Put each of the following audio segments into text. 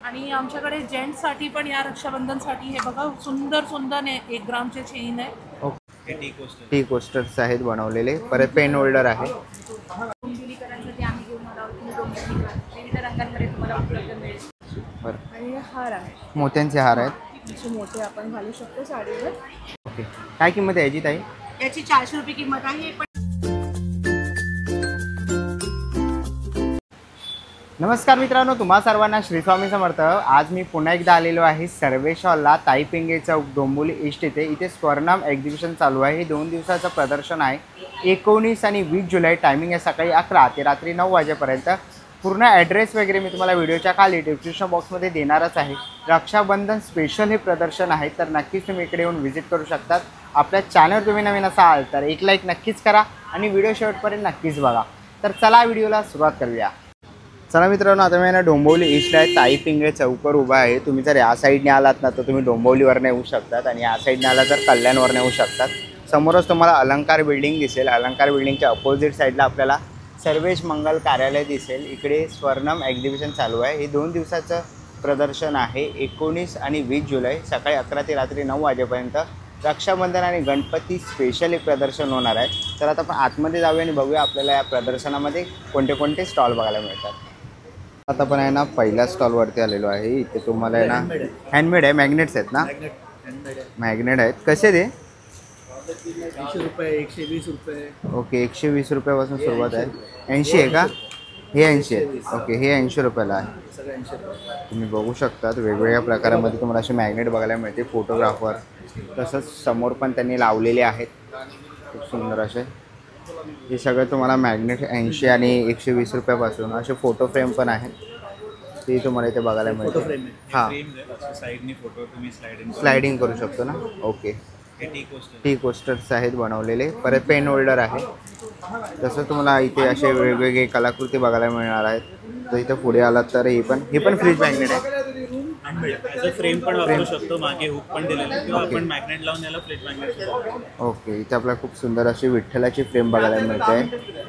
आणि आमच्याकडे जेंट्ससाठी पण या रक्षाबंधनसाठी हे बघा सुंदर सुंदर 1 ग्रामचे चेन आहे. टी कोस्टर्स आहेत बनवलेले. परत पेन होल्डर आहे. डोंबिवली करायसाठी आम्ही घेऊन आलो आहोत. विविध रंगांमध्ये तुम्हाला उपलब्ध मिळेल. बरं. आणि हे हार आहे, मोत्यांचे हार आहेत. असे मोठे आपण घालू शकतो साडीवर. ओके, काय किंमत आहे याची ताई? याची 400 रुपये किंमत आहे. नमस्कार मित्रांनो, तुम्हा सर्वांना श्री स्वामी समर्थ. आज मी पुन्हा एकदा आलेलो आहे सर्वेश हॉलला, ताईपिंगे चौक, डोंबिवली ईस्ट येथे. इथे स्वर्णम एक्झिबिशन चालू आहे. हे 2 दिवसाचं प्रदर्शन आहे. 19 आणि 20 जुलै. टायमिंग आहे सकाळी 11 ते रात्री 9 वाजेपर्यंत. पूर्ण ॲड्रेस वगैरे मी तुम्हाला व्हिडिओच्या खाली डिस्क्रिप्शन बॉक्समध्ये देणारच आहे. रक्षाबंधन स्पेशल हे प्रदर्शन आहे, तर नक्कीच तुम्ही इकडे येऊन व्हिजिट करू शकतात. आपल्या चॅनलवर तुम्ही नवीन असाल तर एक लाईक नक्कीच करा आणि व्हिडिओ शेवटपर्यंत नक्कीच बघा. तर चला व्हिडिओला सुरुवात करूया. चला मित्रांनो, आता मी ना डोंबिवली ईस्टला आहे, ताईपिंगे चौकवर उभा आहे. तुम्ही जर या साईडने आलात ना तर तुम्ही डोंबिवलीवरनं येऊ शकतात आणि या साईडने आला तर कल्याणवरनं येऊ शकतात. समोरच तुम्हाला अलंकार बिल्डिंग दिसेल. अलंकार बिल्डिंगच्या अपोजिट साईडला आपल्याला सर्वेश मंगल कार्यालय दिसेल. इकडे स्वर्णम एक्झिबिशन चालू आहे. हे 2 दिवसाचं प्रदर्शन आहे. 19 आणि 20 जुलै सकाळी 11 ते रात्री 9 वाजेपर्यंत रक्षाबंधन आणि गणपती स्पेशल हे प्रदर्शन होणार आहे. तर आता आपण आतमध्ये जाऊया आणि बघूया आपल्याला या प्रदर्शनामध्ये कोणते कोणते स्टॉल बघायला मिळतात. आता पण आहे ना पहिल्या स्टॉलवरती आलेलो आहे. इथे तुम्हाला आहे ना हँडमेड आहे, मॅग्नेट्स आहेत ना, मॅग्नेट आहेत. कसे ते? 100 रुपये, 120 रुपये. ओके, 120 रुपयापासून सुरुवात आहे. 80 आहे का? हे 80 आहे. ओके, हे 80 रुपयाला आहे. तुम्ही बघू शकतात वेगवेगळ्या प्रकारामध्ये तुम्हाला असे मॅग्नेट बघायला मिळते. फोटोग्राफर तसंच समोर पण त्यांनी लावलेले आहेत खूप सुंदर असे. हे सगळं तुम्हाला मॅग्नेट 80 आणि 120 रुपयापासून. असे फोटो फ्रेम पण आहेत, ते तुम्हाला इथे बघायला मिळते. हां, स्लायडिंग करू शकतो ना. ओके, टी कोस्टर्स आहेत बनवलेले. परत पेन होल्डर आहे. तसं तुम्हाला इथे असे वेगवेगळे कलाकृती बघायला मिळणार आहेत. तर इथे पुढे आलात तर हे पण फ्रीज मॅग्नेट आहे. फ्रेम पण वापरू शकतो, मागे हुक पण दिलेलं आहे किंवा आपण मॅग्नेट लावून याला फ्रीज मॅग्नेट. ओके, इथे आपल्याला खूप सुंदर अशी विठ्ठलाची फ्रेम बघायला मिळते आहे.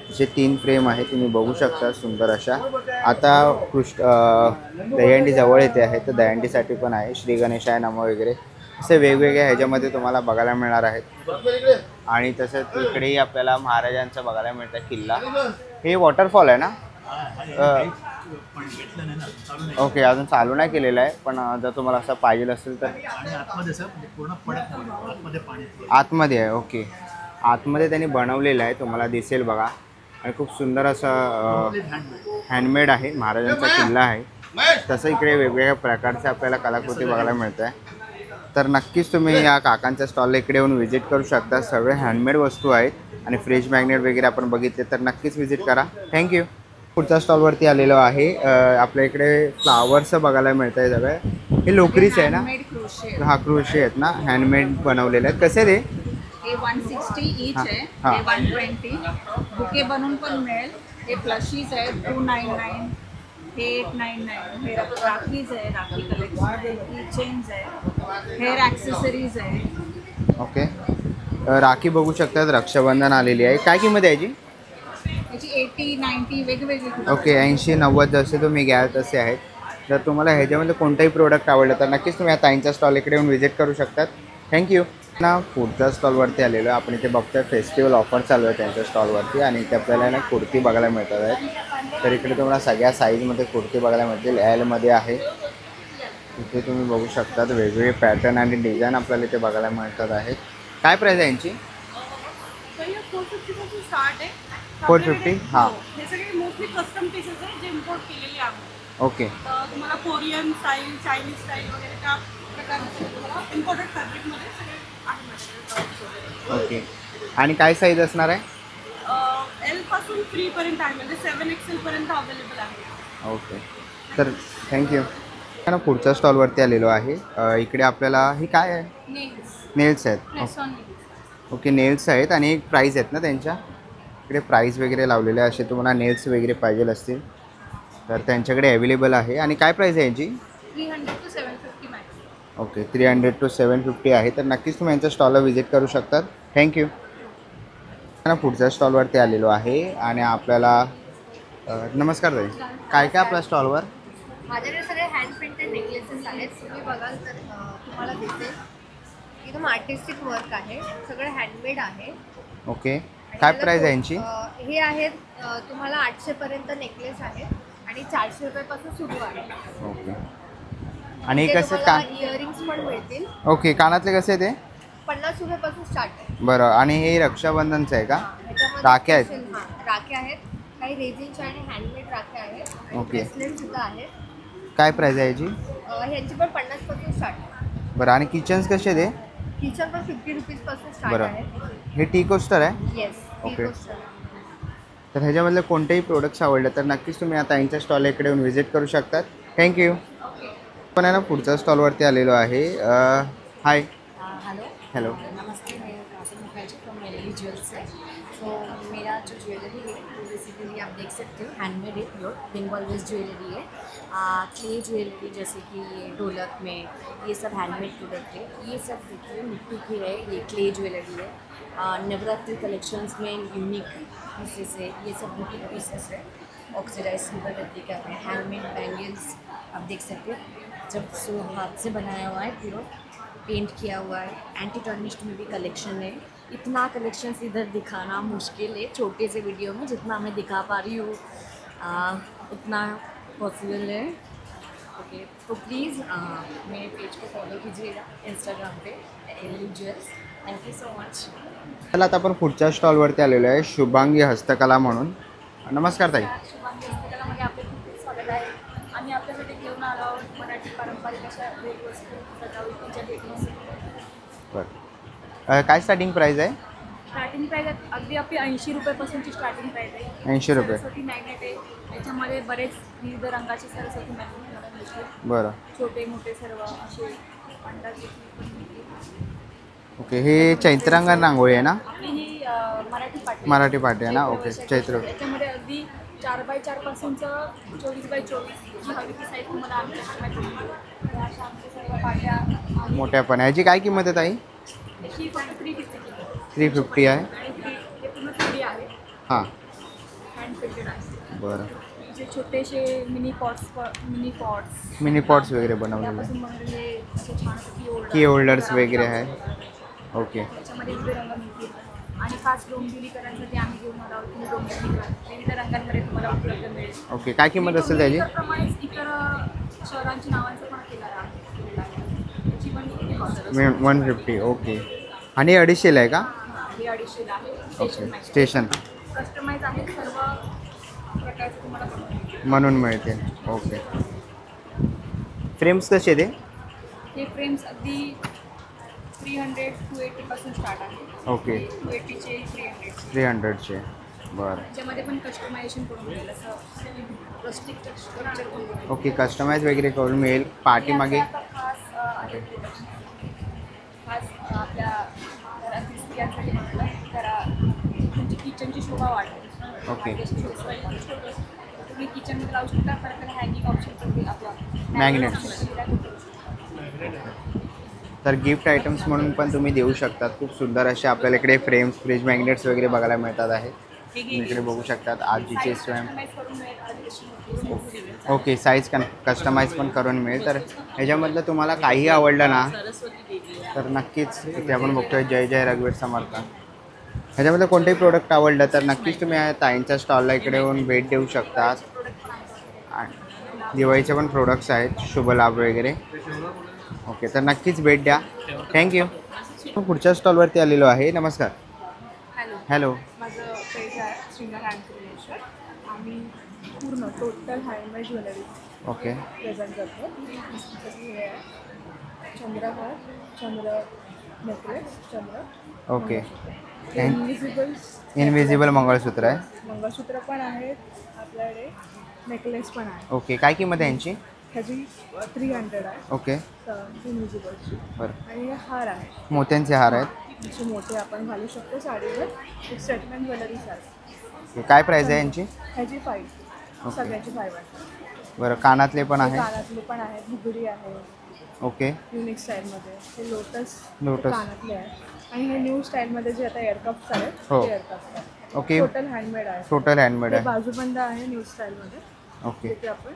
असे 3 फ्रेम आहे, तुम्ही बघू शकता सुंदर अशा. आता दहीहंडी जवळ येते आहे, तर दहीहंडीसाठी पण आहे. श्री गणेशाय नमः वगैरे असे वेगवेगळे ह्याच्यामध्ये तुम्हाला बघायला मिळणार आहेत. आणि तसंच इकडेही आपल्याला महाराजांचं बघायला मिळतं किल्ला. हे वॉटरफॉल आहे ना? ओके, अजून चालू नाही केलेलं आहे, पण जर तुम्हाला असं पाहिजे असेल तर आतमध्ये आहे. ओके, आतमध्ये त्यांनी बनवलेलं आहे, तुम्हाला दिसेल बघा. आणि खूप सुंदर असं हँडमेड आहे. महाराजांचा किल्ला आहे. तसं इकडे वेगवेगळ्या प्रकारचे आपल्याला कलाकृती बघायला मिळत आहे. तर नक्कीच तुम्ही या काकांच्या स्टॉलला इकडे येऊन व्हिजिट करू शकता. सगळे हँडमेड वस्तू आहेत आणि फ्रीज मॅग्नेट वगैरे आपण बघितले तर नक्कीच व्हिजिट करा. थँक्यू. पुढच्या स्टॉलवरती आलेलो आहे. आपल्या इकडे फ्लावर्स बघायला मिळत आहे. सगळं हे लोकरीच आहे ना? हा, क्रोशे आहेत ना, हँडमेड बनवलेले आहेत. कसे रे? हे 160 ईच आहे, हे 120. बुके बनवून पण मिळेल. हे प्लशीज आहेत 299, हे 899. हे राखीज आहे, राखी कलेक्शन. ही चेन्स आहे, हेअर ॲक्सेसरीज आहे. ओके, राखी बघू शकतात. रक्षाबंधन आलेली आहे. काय किंमत आहे याची? याची 80, 90 वेगवेगळे. ओके, 80, 90 जसे तुम्ही घ्याल तसे आहेत. जर तुम्हाला ह्याच्यामध्ये कोणताही प्रोडक्ट आवडलं तर नक्कीच तुम्ही या ताईंच्या स्टॉल इकडे येऊन व्हिजिट करू शकतात. थँक्यू. ना पुढच्या स्टॉलवरती आलेलो आहे आपण. इथे बघतोय फेस्टिवल ऑफर चालू आहे त्यांच्या स्टॉलवरती आणि इथे आपल्याला ना कुर्ती बघायला मिळतात आहेत. तर इकडे तुम्हाला सगळ्या साईजमध्ये कुर्ती बघायला मिळतील. एलमध्ये आहे. इथे तुम्ही बघू शकतात वेगवेगळे पॅटर्न आणि डिझाईन आपल्याला इथे बघायला मिळतात आहेत. काय प्राईस आहे यांची? 450. हां, हे सगळे मोस्टली कस्टम पीसेस आहे जे इम्पोर्ट केलेले आहेत. ओके. तर तुम्हाला कोरियन स्टाईल, चायनीज स्टाईल वगैरे त्या प्रकारचे तुम्हाला इम्पोर्टेड फॅब्रिकमध्ये सगळे आहे. ओके, आणि काय साईज असणार आहे? एल पासून 3 पर्यंत आहे, म्हणजे 7XL पर्यंत अवेलेबल आहे. ओके, तर थँक्यू. ना पुढच्या स्टॉलवरती आलेलो आहे. इकडे आपल्याला हे काय आहे? नेल्स आहेत. ओके, नेल्स आहेत आणि एक प्राईस आहेत ना त्यांच्या. इकडे प्राईस वगैरे लावलेले आहे. असे तुम्हाला नेल्स वगैरे पाहिजे असतील तर त्यांच्याकडे अवेलेबल आहे. आणि काय प्राईस आहे यांची? 300 to 750 मॅक्स. ओके, 300 to 750 आहे. तर नक्कीच तुम्ही यांच्या स्टॉलला व्हिजिट करू शकतात. थँक्यू. ना पुढच्या स्टॉलवरती आलेलो आहे आणि आपल्याला नमस्कार ताई, काय काय आपल्या स्टॉलवर? माझ्याकडे सगळे हँड पेंटेड नेकलेसेस आहेत. तुम्ही बघाल तर तुम्हाला दिसेल एकदम आर्टिस्टिक वर्क आहे, सगळं हँडमेड आहे. ओके, आणि काय त्याला प्राइस आहे यांची? हे आहेत तुम्हाला 800 पर्यंत नेकलेस आहेत आणि 400 रुपयापासून सुरू आहे. ओके, आणि कसं का इयरिंग्स पण मिळतील. ओके, कानातले कसे ते? 50 रुपयापासून स्टार्ट आहे. बरं, आणि हे रक्षाबंधनचं आहे का? ह्याच्यामध्ये राख्या आहेत? special, राख्या आहेत, काही रेझिनच्या आणि हँडमेड राख्या आहेत. ओके. ब्रेसलेट सुद्धा आहेत. काय प्राइस आहे याची? ह्यांची पण 50 पासून स्टार्ट आहे. बरं, आणि किचन्स कसे ते? किचन पण 50 रुपीज पासून स्टार्ट बरं, आहे. हे टी कोस्टर आहे? Yes, okay. तर ह्याच्यामधले कोणतेही प्रोडक्ट्स आवडले तर नक्कीच तुम्ही आता यांच्या स्टॉल इकडे येऊन व्हिजिट करू शकतात. थँक्यू. पण आहे ना, पुढच्या स्टॉलवरती आलेलो आहे. हाय. Hello hello. नमस्ते, मैं कातिल मुखर्जी फ्रॉम मेलेली ज्वेल्स है. तो मेरा जो ज्वेलरी है वो बेसिकली आप देख सकते हो हैंडमेड है, प्योर बेंगॉल बेस्ड ज्वेलरी है. क्ले ज्वेलरी जैसे कि ये ढोलक में ये सब हैंडमेड प्रोडक्ट है. ये सब देखिए मिट्टी की है, ये क्ले ज्वेलरी है. नवरात्रि कलेक्शंस में यूनिक पीसेस है, ये सब बुटीक पीसेस है. ऑक्सीडाइज सिल्वर गद्दी का है, हैंडमेड बैंगल्स आप देख सकते हो, जब सो हाथ से बनाया हुआ है, प्योर पेंट किया हुआ है. एंटी टर्निश्ड में भी कलेक्शन है. इतना कलेक्शन इधर दिखाना मुश्किल है छोटे से वीडियो में. जितना मैं दिखा पा रही हूँ उतना पॉसिबल है. ओके, तो प्लीज़ मेरे पेज को फॉलो कीजिएगा इंस्टाग्राम पे मेलेली ज्वेल्स. Thank you so much. चला, आता आपण पुढच्या स्टॉलवरती आलेलो आहे, शुभांगी हस्तकला म्हणून. नमस्कार ताई. शुभांगी हस्तकलामध्ये आपले खूप स्वागत आहे. आम्ही आपल्यासाठी घेऊन आलो आहोत मराठी पारंपरिक अशा भेटवस्तू, सजावटीच्या भेटवस्तू. बरं, काय स्टार्टिंग प्राईस आहे? स्टार्टिंग प्राईस अगदी आपली 80 रुपयापासूनची स्टार्टिंग प्राईस आहे. 80 रुपये. सरस्वती मॅग्नेट आहे, याच्यामध्ये बरेच विविध रंगाचे सरस्वती मॅग्नेट तुम्हाला मिळतील. बरं, छोटे मोठे सर्व असे अंदाजे पण मिळतील. ओके. हे चैत्रांगण रांगोळी आहे ना? आपली ही मराठी पाटी मराठी पाटी आहे ना? ओके, चैत्र. याच्यामध्ये अगदी 4x4 पासूनचं 24x24 जी हवी ती साईज तुम्हाला आम्ही कस्टमाइज करून या अशा आमच्या सर्व पाट्या आहेत. मोठ्या पण आहे. ह्याची काय किंमत आहे ताई? ही फक्त 350 350 आहे. आणि हे पूर्ण 3D आहे, हां, हँड पेंटेड आहे. बरं. जे छोटेसे मिनी पॉट्स मिनी पॉट्स वगैरे बनवलेले आहे. त्यापासून बनवलेले असे छान की होल्डर्स वगैरे आहे. ओके. त्याच्यामध्ये विविध रंग मिळतील. आणि खास डोंबिवलीकरांसाठी आम्ही घेऊन आलो आहोत. तुम्ही डोंबिवलीकर विविध रंगांमध्ये तुम्हाला उपलब्ध मिळेल. ओके, काय किंमत असेल त्याची? प्रमाणेच इतर शहरांची नावांचं पण केलेलं आहे. त्याची पण cost आहे. 150. ओके. आणि 250 आहे का? हे 250 आहे. ओके, स्टेशन कस्टमाइज आहे, सर्व प्रकारचे तुम्हाला बनवून म्हणून मिळते. ओके. फ्रेम्स कसे ते? हे फ्रेम्स अगदी 300 280 पासून स्टार्ट आहे. ओके. 280चे 300. 300चे. बरं. त्याच्यामध्ये पण कस्टमायझेशन करून मिळेल, असं प्लास्टिक स्ट्रक्चर करून मिळेल. ओके, कस्टमाइज वगैरे करून मिळेल. पाठीमागे हे आता खास आहे production. खास आपल्या घरातील स्त्रियांसाठी म्हटलं जरा तुमची किचनची शोभा वाढते. ओके. तुम्ही किचनमध्ये लावू शकता. परत त्याला हँगिंग ऑप्शन पण आपलं मॅग्नेट्स. तर गिफ्ट आयटम्स म्हणून पण तुम्ही देऊ शकतात. खूप सुंदर असे आपल्याला इकडे फ्रेम्स, फ्रीज मॅग्नेट्स वगैरे बघायला मिळतात आहे. तुम्ही इकडे बघू शकतात आजीचे स्वयं. ओके, साईज कस्टमाइज पण करून मिळेल. तर ह्याच्यामधलं तुम्हाला काही आवडलं ना तर नक्कीच इथे आपण बघतोय जय जय रघुवीर समर्थ. ह्याच्यामध्ये कोणतेही प्रोडक्ट आवडलं तर नक्कीच तुम्ही ताईंच्या स्टॉलला इकडे येऊन भेट देऊ शकता. दिवाळीचे पण प्रोडक्ट्स आहेत, शुभलाभ वगैरे. ओके, तर नक्कीच भेट द्या. थँक्यू. पुढच्या स्टॉलवरती आलेलो आहे. नमस्कार. हॅलो. माझं पेज आहे श्रींगार हँड क्रिएशन. आम्ही पूर्ण total handmade jewellery okay. Present करतो. जसं हे आहे चंद्रहार, चंद्र नेकलेस, चंद्र. ओके. इनविजिबल मंगळसूत्र आहे. मंगळसूत्र पण आहेत आपल्याकडे, नेकलेस पण आहे. ओके, काय किंमत आहे यांची? ह्याची 300 आहे. ओके. इनविजिबलची. बरं. आणि हे हार आहे, मोत्यांचे हार आहेत. असे मोठे आपण घालू शकतो साडीवर. एक स्टेटमेंट ज्वेलरी साडी. ओके, काय प्राईस आहे यांची? ह्याची 5. ओके. सगळ्याची 5 आहे. बरं, कानातले पण आहे. कानातले पण आहेत, घुगडी आहे ओके. युनिक स्टाईलमध्ये. हे लोटस लोटस. कानातले आहे. आणि हे न्यू स्टाईलमध्ये जे आता एअरकप्स आहेत हो. ते एअरकप्स आहेत. ओके. टोटल हँडमेड आहे. टोटल हँडमेड हे आहे. बाजूबंद आहे न्यू स्टाईलमध्ये. ओके. तिथे आपण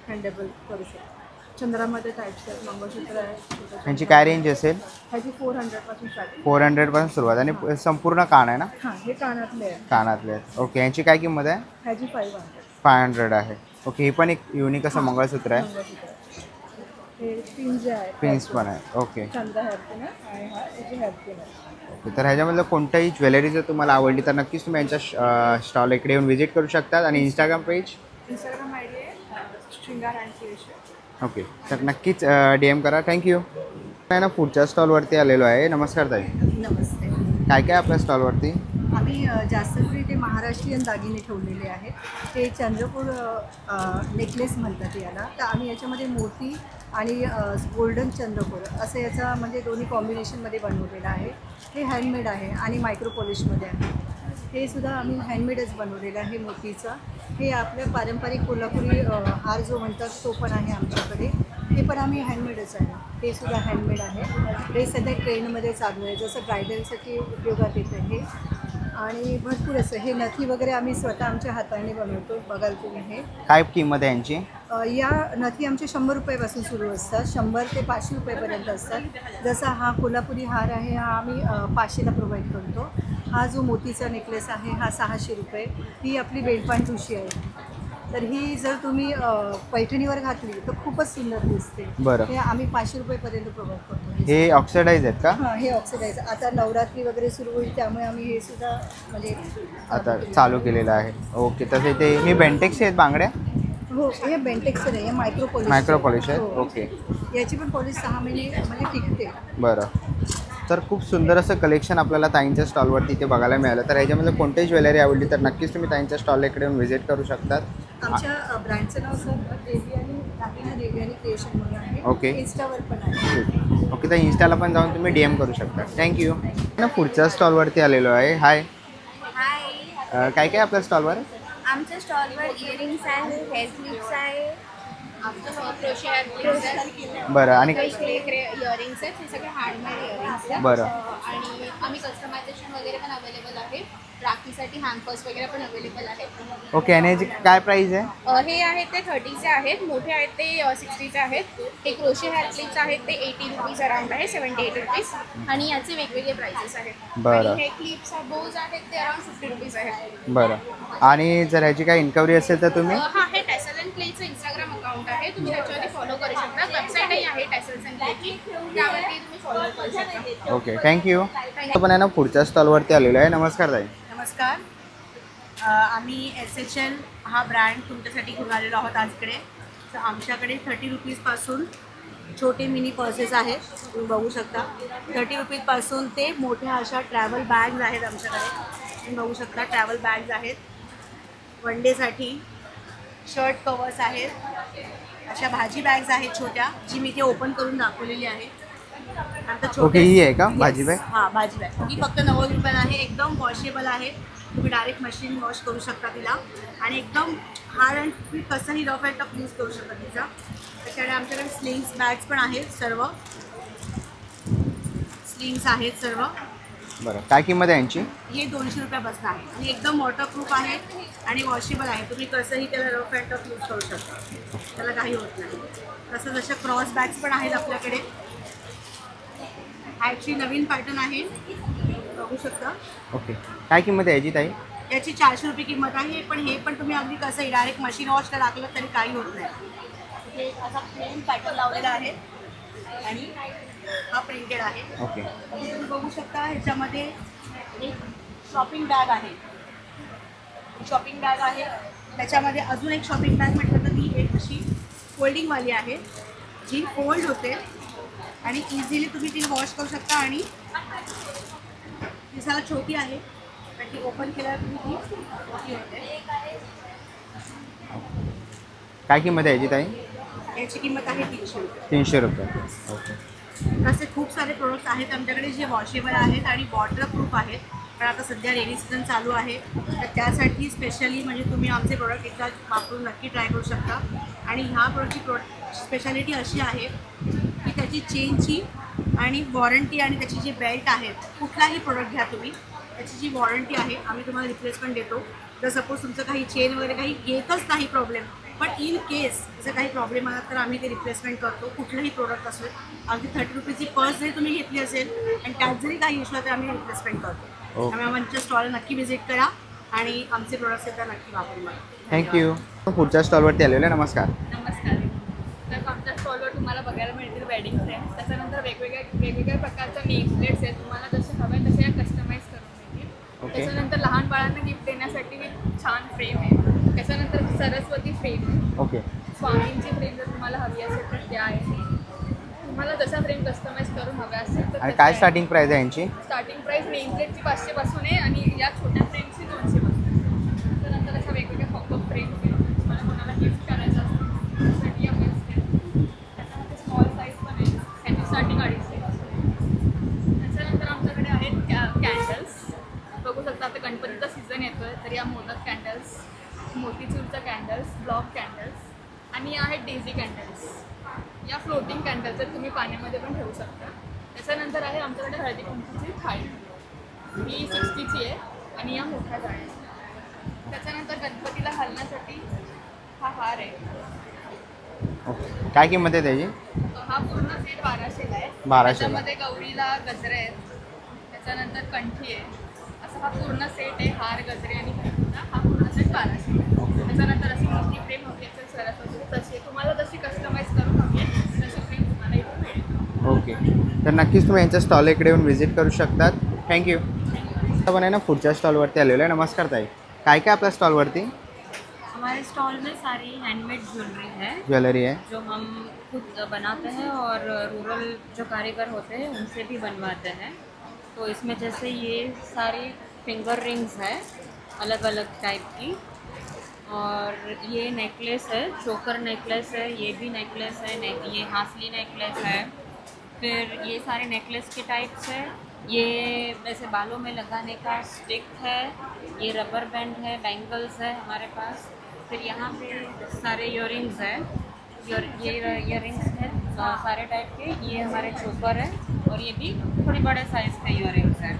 हँडेबल करू शकतो. चंद्रामध्ये टाईप्स आहेत, मंगळसूत्र आहे. यांची काय रेंज असेल? ह्याची 400पासून स्टार्टिंग. 400 पासून सुरुवात आणि संपूर्ण कान आहे ना? हां, हे कानातले आहे. कानातले आहेत. ओके, यांची काय किंमत आहे? ह्याची 500. 500 आहे. ओके, ही पण एक युनिक असं मंगळसूत्र आहे. मंगळसूत्र. हे पिन जे आहे पिन्स पण आहे. ओके चंद्र हेअरपिन आहे आणि हा याची हेअरपिन आहे. ओके, तर ह्याच्यामधलं कोणतंही ज्वेलरी जर तुम्हाला आवडली तर नक्कीच तुम्ही यांच्या स्टॉल इकडे येऊन व्हिजिट करू शकतात. आणि Instagram page? Instagram I D आहे शृंगार अँड क्रिएशन. ओके, तर नक्कीच DM करा. थँक्यू. आहे ना, पुढच्या स्टॉलवरती आलेलो आहे. नमस्कार ताई, नमस्ते. काय काय आपल्या स्टॉलवरती? आम्ही जास्त करून ते महाराष्ट्रीयन दागिने ठेवलेले आहेत. ते चंद्रपूर नेकलेस म्हणतात याला. तर आम्ही याच्यामध्ये मोती आणि गोल्डन चंद्रपूर असं याचा म्हणजे दोन्ही कॉम्बिनेशनमध्ये बनवलेलं आहे. हे हँडमेड आहे आणि मायक्रो पॉलिशमध्ये आहे. हे सुद्धा आम्ही हँडमेडच बनवलेलं आहे मोतीचं. हे आपल्या पारंपरिक कोल्हापुरी हार जो म्हणतात तो पण आहे आमच्याकडे. हे पण आम्ही हँडमेडच आहे. हे सुद्धा हँडमेड आहे. हे सध्या ट्रेंडमध्ये चालू आहे, जसं ब्रायडलसाठी उपयोगात येतं हे. आणि भरपूर असं हे नथी वगैरे आम्ही स्वतः आमच्या हाताने बनवतो. बघाल तुम्ही हे. काय किंमत आहे यांची? या नथी आमचे 100 रुपयापासून सुरू असतात. 100 ते 500 रुपयेपर्यंत असतात. जसा हा कोल्हापुरी हार आहे हा आम्ही 500ला प्रोव्हाइड करतो. हा जो मोतीचा नेकलेस आहे हा 600 रुपये. ही आपली बेलपान ठुशी आहे. तर ही जर तुम्ही पैठणीवर घातली तर खूपच सुंदर दिसते. बरं. हे आम्ही 500 रुपयेपर्यंत प्रोव्हाइड करतो. हे ऑक्सिडाईज आहेत का? हां, हे ऑक्सिडाईज. आता नवरात्री वगैरे सुरू होईल त्यामुळे आम्ही हे सुद्धा म्हणजे आता चालू केलेलं आहे. ओके, तसे ते हे बेंटेक्स आहेत बांगड्या? हो, हे बेंटेक्सचं नाही, हे मायक्रो पॉलिश. मायक्रो पॉलिश आहे. हो. ओके, याची पण पॉलिश 6 महिने म्हणजे टिकते. बरं. तर खूप सुंदर असं कलेक्शन आपल्याला ताईंच्या स्टॉलवरती इथे बघायला मिळालं. तर ह्याच्यामध्ये कोणतीही ज्वेलरी आवडली तर नक्कीच तुम्ही ताईंच्या स्टॉलला इकडे येऊन व्हिजिट करू शकतात. आमच्या ब्रँडचं नाव सर देवी आणि दागिना देवी आणि क्रिएशन म्हणून आहे. ओके. इन्स्टावर पण आहे. ओके, तर इंस्टाला पण जाऊन तुम्ही DM करू शकता. थँक्यू. ना पुढच्या स्टॉलवरती आलेलो आहे. हाय, हाय, काय काय आपल्या स्टॉलवर? आमच्या स्टॉलवर इयरिंग्स आहे, हेअर क्लिप्स आहे, क्रोशे हेअर क्लिप्स आहे, बरं. आणि इयरिंग्स आहेत. हे सगळे हँडमेड इयरिंग्स आहेत. बरं. आणि आम्ही कस्टमायझेशन वगैरे पण अवेलेबल आहे. राखीसाठी हँगपर्स वगैरे पण अवेलेबल आहेत. ओके, आणि याची काय प्राईस आहे? हे आहेत ते 30चे आहेत, मोठे आहेत ते 60चे आहेत. हे क्रोशे हेअर क्लिप्स आहेत ते 80 रुपीज अराउंड आहे, 78 रुपीज. आणि याचे वेगवेगळे प्राइसेस आहेत. बरं. आणि हे क्लिप्स बोज आहेत ते अराउंड 50 रुपीज आहेत. बरं. आणि जर ह्याची काही इन्क्वायरी असेल तर तुम्ही? हा, हे टॅसल अँड क्लेचं इंस्टाग्राम अकाउंट आहे, तुम्ही त्याच्यावरती फॉलो करू शकता. वेबसाईटही आहे टॅसल्स अँड क्लेची, त्यावरती तुम्ही फॉलो करू शकता. Okay, thank you. आपण आहे ना पुढच्या स्टॉलवरती आलेलो आहे. नमस्कार ताई. नमस्कार. आम्ही SHL हा ब्रँड तुमच्यासाठी घेऊन आलेलो आहोत आज इकडे. तर आमच्याकडे 30 रुपीजपासून छोटे मिनी पर्सेस आहेत, तुम्ही बघू शकता. 30 रुपीजपासून ते मोठ्या अशा ट्रॅव्हल बॅग्स आहेत आमच्याकडे, तुम्ही बघू शकता. ट्रॅव्हल बॅग्स आहेत, वन डेसाठी. शर्ट कवर्स आहेत, अशा भाजी बॅग्स आहेत छोट्या, जी मी इथे ओपन करून दाखवलेली आहे. नंतर ओके, ही आहे का भाजी बॅग? हां, भाजी बॅग. ही फक्त 90 रुपयाला आहे. एकदम वॉशेबल आहे, तुम्ही डायरेक्ट मशीन वॉश करू शकता तिला. आणि एकदम हार्ड अँड तुम्ही कसंही रफ अँड टफ यूज करू शकता तिचा. त्याच्याकडे आमच्याकडे स्लिंग्स बॅग्स पण आहेत, सर्व स्लिंग्स आहेत सर्व. बरं, काय किंमत आहे यांची? हे 200 रुपयापासून आहे आणि एकदम वॉटरप्रूफ आहे आणि वॉशेबल आहे. तुम्ही कसंही त्याला रफ अँड टफ यूज करू शकता, त्याला काही होत नाही. तसंच अशा क्रॉस बॅग्स पण आहेत आपल्याकडे. ह्याची नवीन पॅटर्न आहे, बघू शकता. ओके, काय किंमत आहे याची ताई? याची 400 रुपये किंमत आहे. पण हे पण तुम्ही अगदी कसंही डायरेक्ट मशीन वॉशला टाकलं तरी काही होत नाही. हे असा प्लेन पॅटर्न लावलेला आहे आणि हा प्रिंटेड आहे. ओके, तुम्ही बघू शकता. ह्याच्यामध्ये एक शॉपिंग बॅग आहे, शॉपिंग बॅग आहे. त्याच्यामध्ये अजून एक शॉपिंग बॅग म्हटलं तर ती एक अशी फोल्डिंगवाली आहे, जी फोल्ड होते आणि इझिली तुम्ही ती वॉश करू शकता. आणि दिसायला छोटी आहे पण ती ओपन केल्यावर तुम्ही ती मोठी होते. काय किंमत आहे याची ताई? याची किंमत आहे 300 रुपये. 300 रुपये. ओके, असे खूप सारे प्रोडक्ट्स आहेत आमच्याकडे जे वॉशेबल आहेत आणि वॉटरप्रूफ आहेत. पण आता सध्या रेनी सीझन चालू आहे, तर त्यासाठी स्पेशली म्हणजे तुम्ही आमचे प्रोडक्ट एकदा वापरून नक्की ट्राय करू शकता. आणि ह्या प्रोडक्टची स्पेशालिटी अशी आहे की त्याची चेनची आणि वॉरंटी आणि त्याची जी बेल्ट आहेत, कुठलाही प्रोडक्ट घ्या तुम्ही, त्याची जी वॉरंटी आहे आम्ही तुम्हाला रिप्लेस पण देतो. जर सपोज तुमचं काही चेन वगैरे काही येतच नाही प्रॉब्लेम, पण इन केस जर काही प्रॉब्लेम आला तर आम्ही ते रिप्लेसमेंट करतो. कुठलंही प्रोडक्ट असेल, अगदी 30 रुपीजची पर्स जरी तुम्ही घेतली असेल आणि त्यात जरी काही इश्यू तर आम्ही रिप्लेसमेंट करतो. त्यामुळे आमच्या स्टॉल नक्की व्हिजिट करा आणि आमचे प्रोडक्ट्स एकदा नक्की वापरून. थँक्यू. पुढच्या स्टॉलवरती आलेलो आहे. नमस्कार. नमस्कार. तर आमच्या स्टॉलवर तुम्हाला बघायला मिळतील वेडिंग फ्रेम्स. त्याच्यानंतर वेगवेगळ्या प्रकारच्या नेम प्लेट्स आहेत. तुम्हाला जसे हवे तसे कस्टमाइज करून मिळतील. त्याच्यानंतर लहान बाळांना गिफ्ट देण्यासाठी छान फ्रेम आहे. त्याच्यानंतर सरस्वती फ्रेम आहे. ओके. स्वामींची फ्रेम जर तुम्हाला हवी असेल तर त्या आहे. तुम्हाला जशा फ्रेम कस्टमाइज करून हव्या असेल तर आणि काय स्टार्टिंग प्राइस आहे यांची? स्टार्टिंग प्राइस नेम प्लेटची 500 पासून आहे आणि या छोट्या फ्रेमची 200 पासून. त्यानंतर अशा वेगवेगळ्या पॉपअप फ्रेम्स आहेत. तुम्हाला कोणाला गिफ्ट करायचं असेल त्यासाठी या बेस्ट आहे. त्याच्यामध्ये स्मॉल साईज पण आहे. ह्याची स्टार्टिंग 250 पासून. त्याच्यानंतर आमच्याकडे आहेत कॅन्डल्स. बघू शकता आता गणपतीचा सीझन येतोय तर या मोदक कॅन्डल्स, मोतीचूरच्या कॅन्डल्स, ब्लॉक कॅन्डल्स आणि या आहेत डेझी कॅन्डल्स. या फ्लोटिंग कॅन्डल्स आहेत, तुम्ही पाण्यामध्ये पण ठेवू शकता. त्याच्यानंतर आहे आमच्याकडे हळदी कुंकूची थाळी. ही 60ची आहे आणि या मोठ्या जाळ्या. त्याच्यानंतर गणपतीला घालण्यासाठी हा हार आहे. ओके. काय किंमत आहे त्याची? हा पूर्ण सेट 1200ला आहे. 1200ला. त्याच्यामध्ये गौरीला गजरे आहेत. त्याच्यानंतर कंठी आहे. असा हा पूर्ण सेट आहे. हार, गजरे आणि कंठीचा हा पूर्ण सेट 1200ला आहे. त्याच्यानंतर अशी मोठी फ्रेम हवी असेल सरस्वती तशी तुम्हाला जशी कस्टमाइज करून हवी आहे तशी फ्रेम तुम्हाला इथे मिळेल. ओके. तर नक्कीच तुम्ही यांच्या स्टॉल इकडे येऊन व्हिजिट करू शकतात. थँक्यू. आपण आहे ना पुढच्या स्टॉलवरती आलेलो आहे. नमस्कार ताई. काय काय आपल्या स्टॉलवरती? हमारे स्टॉल में सारी हैंडमेड ज्वेलरी है ज्वेलरी है जो हम खुद बनाते हैं और रूरल जो कारीगर होते हैं उनसे भी बनवाते हैं. तो इसमें जैसे ये सारी फिंगर रिंग्स है अलग अलग टाइप की, और ये नेकलेस है, चोकर नेकलेस है, ये भी नेकलेस है, ये हासली नेकलेस है. फिर ये सारे नेकलेस के टाइप्स है. ये वैसे बालों में लगाने का स्टिक है. ये रबर बैंड है, बैंगल्स है हमारे पास. फिर यहाँ पे सारे इयररिंग्स है. ये इयररिंग्स है सारे टाइप के. ये हमारे चोकर है और ये भी थोड़े बड़े साइज़ के इयररिंग्स है.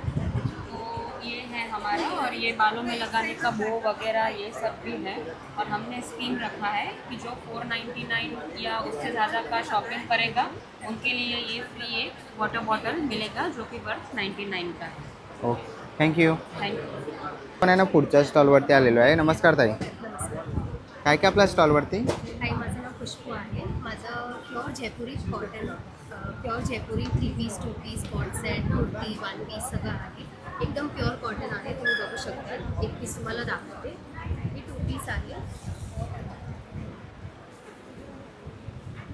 ये है हमारा, और ये बालों में लगाने का बो वगैरह ये सब भी है. और हमने स्कीम रखा है कि जो 499 या उससे ज़्यादा का शॉपिंग करेगा उनके लिए ये फ्री एक वाटर बॉटल मिलेगा जो कि वर्थ 99 का है. ओके. थँक्यू. थँक्यू. आपण आहे ना पुढच्या स्टॉलवरती आलेलो आहे. नमस्कार ताई. काय काय आपल्या स्टॉलवरती? ताई, माझं नाव खुशबू आहे. माझं pure Jaipuri cotton, pure Jaipuri 3 piece 2 piece cot set, kurti 1 piece सगळं आहे. एकदम प्युअर कॉटन आहे. तुम्ही बघू शकता. एक पीस तुम्हाला दाखवते. ही 2 पीस आहे.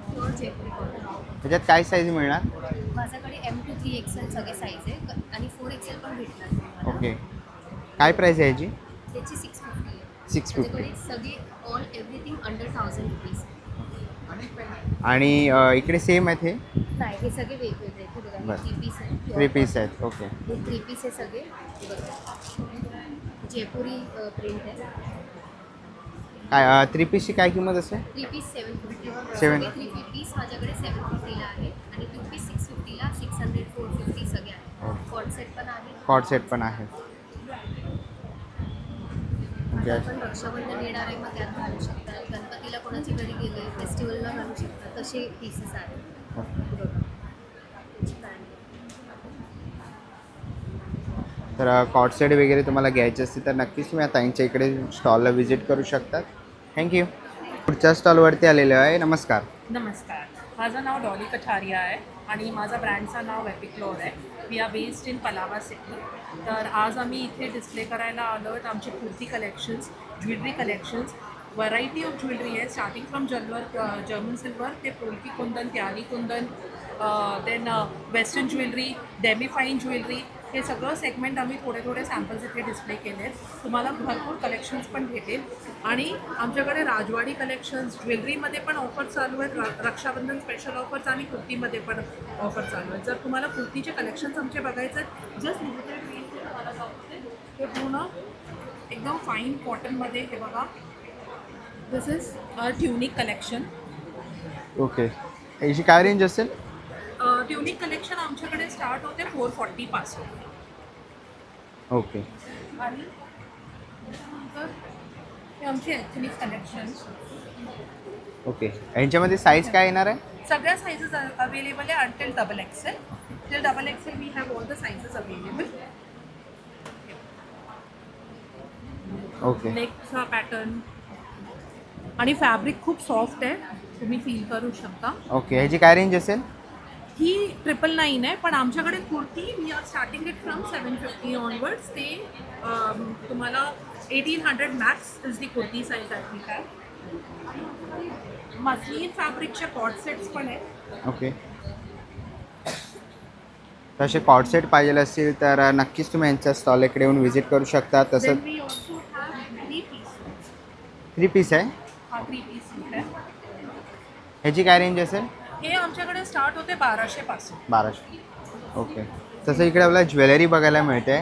Pure Jaipuri cotton. त्याच्यात काय साईज मिळणार? माझ्याकडे M to 3XL सगळे साईज आहे आणि 4XL पण भेटणार तुम्हाला. ओके. काय प्राईस आहे याची? त्याची 650 आहे. 650. माझ्याकडे सगळे ऑल एव्हरीथिंग अंडर 1000 रुपीज. आणि इकडे सेम आहेत हे? नाही, हे सगळे वेगवेगळे आहेत. हे बघा, 3 पीस आहे. 3 पीस आहेत. ओके. हे 3 पीस आहे सगळे. हे बघा, जयपुरी प्रिंट आहे. काय 3 पीसची काय किंमत असेल? 3 पीस 750. 7. 3 पीस माझ्याकडे 750ला आहे आणि 2 पीस 650ला, 600, 450 सगळे आहे. कॉट सेट पण आहे. कॉट सेट पण आहे. आता आपण रक्षाबंधन येणार आहे, मग त्यात घालू शकता. गणपतीला कोणाच्या घरी गेले, फेस्टिवलला घालू शकता. तसे पीसेस आहेत. तर कॉट सेट वगैरे तुम्हाला घ्यायचे असतील तर नक्कीच तुम्ही आता ताईंच्या इकडे स्टॉलला व्हिजिट करू शकतात. थँक्यू. पुढच्या स्टॉलवरती आलेलो आहे. नमस्कार. नमस्कार. माझं नाव डॉली कठारिया आहे आणि माझा ब्रँडचं नाव एपिक्लोर आहे. We are based in Palava city. तर आज आम्ही इथे डिस्प्ले करायला आलो आहेत आमचे kurti collections, jewellery collections. Variety of jewellery आहे, स्टार्टिंग फ्रॉम जर्मन सिल्वर ते पोलकी कुंदन, त्यारी kundan, then western jewellery, demi fine jewellery. हे सगळं सेगमेंट आम्ही थोडे सॅम्पल्स इथे डिस्प्ले केले आहेत. तुम्हाला भरपूर कलेक्शन्स पण भेटेल. आणि आमच्याकडे राजवाडी कलेक्शन्स, ज्वेलरीमध्ये पण ऑफर चालू आहेत. रक्षाबंधन स्पेशल ऑफर्स आणि कुर्तीमध्ये पण ऑफर चालू आहेत. जर तुम्हाला कुर्तीचे कलेक्शन्स आमचे बघायचे आहेत, जस्ट लिमिटेड रेंज तुम्हाला दाखवते. हे पूर्ण एकदम फाईन कॉटनमध्ये. हे बघा, दिस इज ट्युनिक कलेक्शन. ओके. याची काय रेंज असेल? ट्युनिक कलेक्शन आमच्याकडे स्टार्ट होते 440 पासून. ओके. आणि नंतर हे आमचे एथनिक कलेक्शन. ओके, यांच्यामध्ये साईज काय येणार आहे? सगळ्या साइजेस अवेलेबल आहे until XXL. Till XXL we have all the sizes available. Okay, नेकचा पॅटर्न आणि फॅब्रिक खूप सॉफ्ट आहे, तुम्ही फील करू शकता. ओके, ह्याची काय रेंज असेल? ही 999 आहे, पण आमच्याकडे kurti we are starting it from 750 onwards. ते तुम्हाला 1800 max is the kurti size आहे. काय मस्लिन फॅब्रिकचे कॉर्ड सेट्स पण आहेत. ओके, तसे कॉर्ड सेट पाहिजे असतील तर नक्कीच तुम्ही यांच्या स्टॉल इकडे येऊन व्हिजिट करू शकता. तसं Then we also have 3 pieces. 3 piece आहे. हा 3 पीस आहे. ह्याची काय रेंज असेल? हे आमच्याकडे स्टार्ट होते 1200 पासून. 1200. ओके, तसं इकडे आपल्याला ज्वेलरी बघायला मिळते.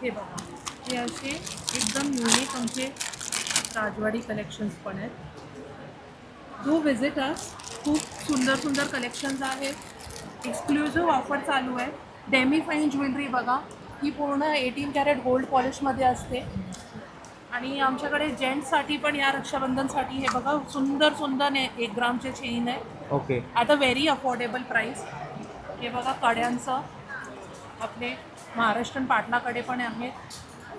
हे बघा, हे असे एकदम युनिक आमचे राजवाडी कलेक्शन्स पण आहेत. Do visit us. खूप सुंदर सुंदर कलेक्शन्स आहेत. एक्सक्लुझिव्ह ऑफर चालू आहे. डेमी फाईन ज्वेलरी बघा, ही पूर्ण 18 कॅरेट गोल्ड पॉलिशमध्ये असते. आणि आमच्याकडे जेंट्ससाठी पण या रक्षाबंधनसाठी हे बघा सुंदर सुंदर 1 ग्रामचे चेन आहे. Okay, at a very affordable price. हे बघा कड्यांचं आपले महाराष्ट्रीयन पाटलाकडे पण आहेत.